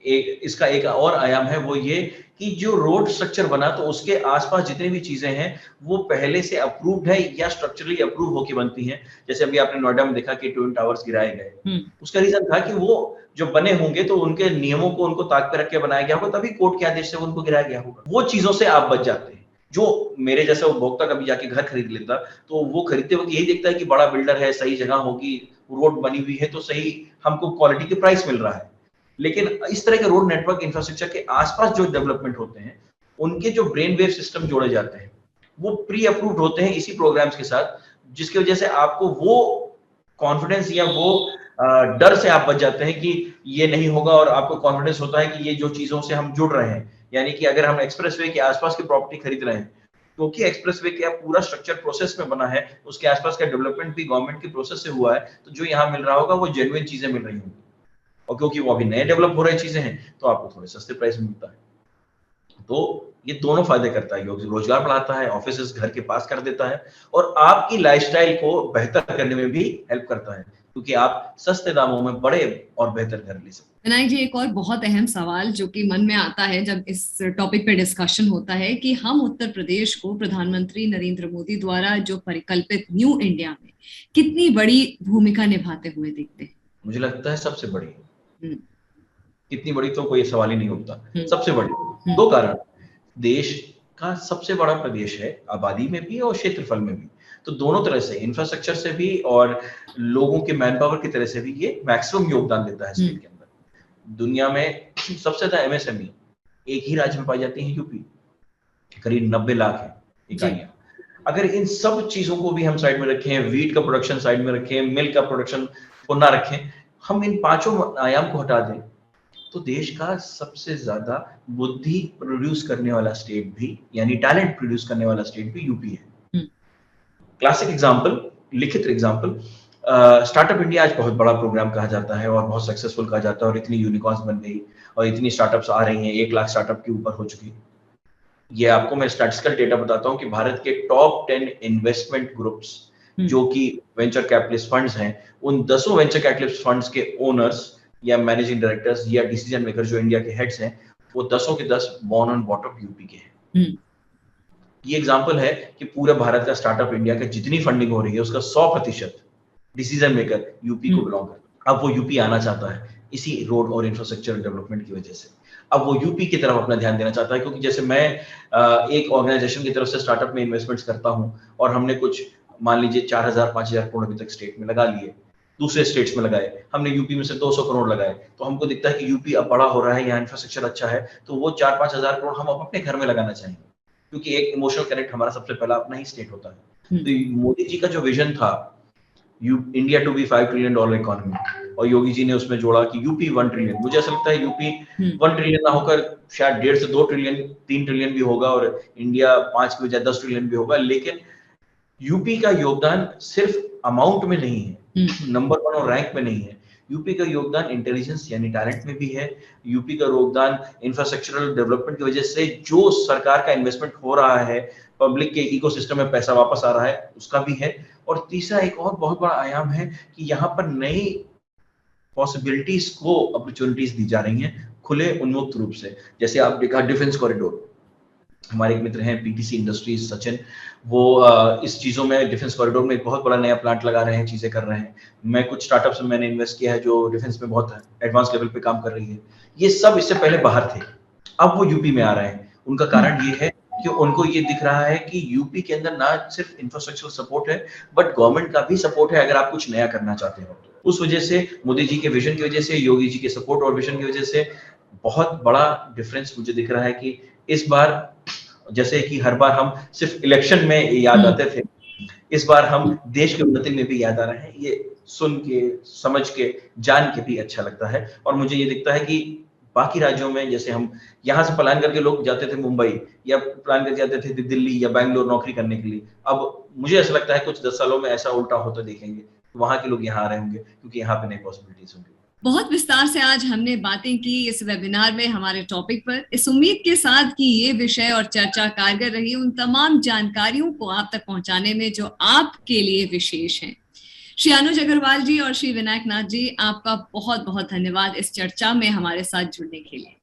इसका एक और आयाम है, वो ये कि जो रोड स्ट्रक्चर बना तो उसके आसपास जितनी भी चीजें हैं वो पहले से अप्रूव्ड है या स्ट्रक्चरली अप्रूव होके बनती हैं। जैसे अभी आपने नोएडा में देखा कि ट्विन टावर्स गिराए गए, उसका रीजन था कि वो जो बने होंगे तो उनके नियमों को उनको ताक पे रख के बनाया गया होगा, तभी कोर्ट के आदेश से उनको गिराया गया होगा। वो चीजों से आप बच जाते हैं। जो मेरे जैसा उपभोक्ता कभी जाके घर खरीद लेता, तो वो खरीदते वक्त यही देखता है कि बड़ा बिल्डर है, सही जगह होगी, रोड बनी हुई है तो सही हमको क्वालिटी के प्राइस मिल रहा है। लेकिन इस तरह के रोड नेटवर्क इंफ्रास्ट्रक्चर के आसपास जो डेवलपमेंट होते हैं, उनके जो ब्रेन वेव सिस्टम जोड़े जाते हैं वो प्री अप्रूव्ड होते हैं इसी प्रोग्राम्स के साथ, जिसकी वजह से आपको वो कॉन्फिडेंस या वो डर से आप बच जाते हैं कि ये नहीं होगा, और आपको कॉन्फिडेंस होता है कि ये जो चीजों से हम जुड़ रहे हैं, यानी कि अगर हम एक्सप्रेसवे के आसपास की प्रॉपर्टी खरीद रहे हैं, क्योंकि एक्सप्रेसवे का पूरा स्ट्रक्चर प्रोसेस में बना है, उसके आसपास का डेवलपमेंट भी गवर्नमेंट के प्रोसेस से हुआ है, तो जो यहाँ मिल रहा होगा वो जेन्युइन चीजें मिल रही होंगी। और क्योंकि वो अभी नए डेवलप हो रही चीजें हैं, तो आपको थोड़े सस्ते प्राइस में मिलता है। तो ये दोनों फायदे करता है, रोजगार बढ़ाता है, ऑफिस घर के पास कर देता है, और आपकी लाइफस्टाइल को बेहतर करने में भी हेल्प करता है, क्योंकि आप सस्ते दामों में बड़े और बेहतर घर ले सकते हैं। विनायक जी, एक और बहुत अहम सवाल जो कि मन में आता है जब इस टॉपिक पे डिस्कशन होता है कि हम उत्तर प्रदेश को प्रधानमंत्री नरेंद्र मोदी द्वारा जो परिकल्पित न्यू इंडिया में कितनी बड़ी भूमिका निभाते हुए देखते हैं? मुझे लगता है सबसे बड़ी। कितनी बड़ी तो कोई सवाल ही नहीं होता, सबसे बड़ी। दो कारण, देश का सबसे बड़ा प्रदेश है, आबादी में भी और क्षेत्रफल में भी, तो दोनों तरह से, इंफ्रास्ट्रक्चर से भी और लोगों के मैन पावर की तरह से भी ये मैक्सिमम योगदान देता है स्टेट के अंदर। दुनिया में सबसे ज्यादा एमएसएमई एक ही राज्य में पाई जाती है, यूपी, करीब 90 लाख है इकाइयां। अगर इन सब चीजों को भी हम साइड में रखें, वीट का प्रोडक्शन साइड में रखें, मिल्क का प्रोडक्शन को ना रखें, हम इन पांचों आयाम को हटा दें, तो देश का सबसे ज्यादा बुद्धि प्रोड्यूस करने वाला स्टेट भी, यानी टैलेंट प्रोड्यूस करने वाला स्टेट भी यूपी है। क्लासिक एग्जांपल, लिखित एग्जांपल, स्टार्टअप इंडिया आज बहुत बड़ा प्रोग्राम कहा जाता है और बहुत सक्सेसफुल कहा जाता है, और इतनी यूनिकॉर्न्स बन गई और इतनी स्टार्टअप्स आ रही हैं, 1 लाख स्टार्टअप के ऊपर हो चुकी। ये आपको मैं स्टैटिस्टिकल डेटा बताता हूँ कि भारत के टॉप 10 इन्वेस्टमेंट ग्रुप्स जो कि वेंचर कैपिटलिस्ट फंड्स हैं, उन 10 वेंचर कैपिटलिस्ट फंड्स के ओनर्स या मैनेजिंग डायरेक्टर्स या डिसीजन मेकर जो इंडिया के हेड्स हैं, वो 10 के 10 बॉर्न ऑन बॉटम यूपी के हैं। ये एग्जांपल है कि पूरे भारत का स्टार्टअप इंडिया का जितनी फंडिंग हो रही है उसका 100% डिसीजन मेकर यूपी को बिलोंग करता है। अब वो यूपी आना चाहता है इसी रोड और इंफ्रास्ट्रक्चर डेवलपमेंट की वजह से। अब वो यूपी की तरफ अपना ध्यान देना चाहता है, क्योंकि जैसे मैं एक ऑर्गेनाइजेशन की तरफ से स्टार्टअप में इन्वेस्टमेंट्स करता हूं, और हमने कुछ मान लीजिए 4,000-5,000 करोड़ अभी तक स्टेट में लगा लिए, दूसरे स्टेट्स में लगाए, हमने यूपी में से 200 करोड़ लगाए, तो हमको दिखता है कि यूपी अब बड़ा हो रहा है, यहाँ इंफ्रास्ट्रक्चर अच्छा है, तो वो 4-5 हजार करोड़ हम अपने घर में लगाना चाहेंगे, क्योंकि एक इमोशनल कनेक्ट हमारा सबसे पहला अपना ही स्टेट होता है। तो मोदी जी का जो विजन था India to be $5 trillion economy, और योगी जी ने उसमें जोड़ा कि यूपी 1 ट्रिलियन। मुझे ऐसा लगता है यूपी 1 ट्रिलियन ना होकर शायद 1.5 से 2 ट्रिलियन 3 ट्रिलियन भी होगा, और इंडिया 5 की बजाय 10 ट्रिलियन भी होगा। लेकिन यूपी का योगदान सिर्फ अमाउंट में नहीं है, नंबर 1 और रैंक में नहीं है, यूपी का योगदान इंटेलिजेंस यानी टैलेंट में भी है, यूपी का योगदान इंफ्रास्ट्रक्चरल डेवलपमेंट की वजह से जो सरकार का इन्वेस्टमेंट हो रहा है, पब्लिक के इकोसिस्टम में पैसा वापस आ रहा है, उसका भी है। और तीसरा एक और बहुत बड़ा आयाम है कि यहाँ पर नई पॉसिबिलिटीज को अपॉर्चुनिटीज दी जा रही हैं खुले उन्मुक्त रूप से। जैसे आप देखा डिफेंस कॉरिडोर, हमारे एक मित्र हैं पीटीसी इंडस्ट्रीज सचिन, वो इस चीजों में डिफेंस कॉरिडोर में एक बहुत बड़ा नया प्लांट लगा रहे हैं, चीजें कर रहे हैं। मैं कुछ स्टार्टअप्स में मैंने इन्वेस्ट किया है जो डिफेंस में बहुत एडवांस लेवल पे काम कर रही है। ये सब इससे पहले बाहर थे, अब वो यूपी में आ रहे हैं। उनका कारण ये है कि उनको ये दिख रहा है कि यूपी के अंदर ना सिर्फ इंफ्रास्ट्रक्चरल सपोर्ट है, बट गवर्नमेंट का भी सपोर्ट है अगर आप कुछ नया करना चाहते हो तो। उस वजह से मोदी जी के विजन की वजह से, योगी जी के सपोर्ट और विजन की वजह से बहुत बड़ा डिफरेंस मुझे दिख रहा है कि इस बार, जैसे कि हर बार हम सिर्फ इलेक्शन में याद आते थे, इस बार हम देश की उन्नति में भी याद आ रहे हैं। ये सुन के, समझ के, जान के भी अच्छा लगता है। और मुझे ये दिखता है कि बाकी राज्यों में, जैसे हम यहाँ से पलायन करके लोग जाते थे मुंबई, या पलायन करके जाते थे दिल्ली या बैंगलोर नौकरी करने के लिए, अब मुझे ऐसा लगता है कुछ 10 सालों में ऐसा उल्टा होता देखेंगे, वहां के लोग यहाँ आ रहे होंगे क्योंकि यहाँ पे नई पॉसिबिलिटीज होंगी। बहुत विस्तार से आज हमने बातें की इस वेबिनार में हमारे टॉपिक पर, इस उम्मीद के साथ कि ये विषय और चर्चा कारगर रही उन तमाम जानकारियों को आप तक पहुंचाने में जो आपके लिए विशेष हैं। श्री अनुज अग्रवाल जी और श्री विनायक नाथ जी, आपका बहुत बहुत धन्यवाद इस चर्चा में हमारे साथ जुड़ने के लिए।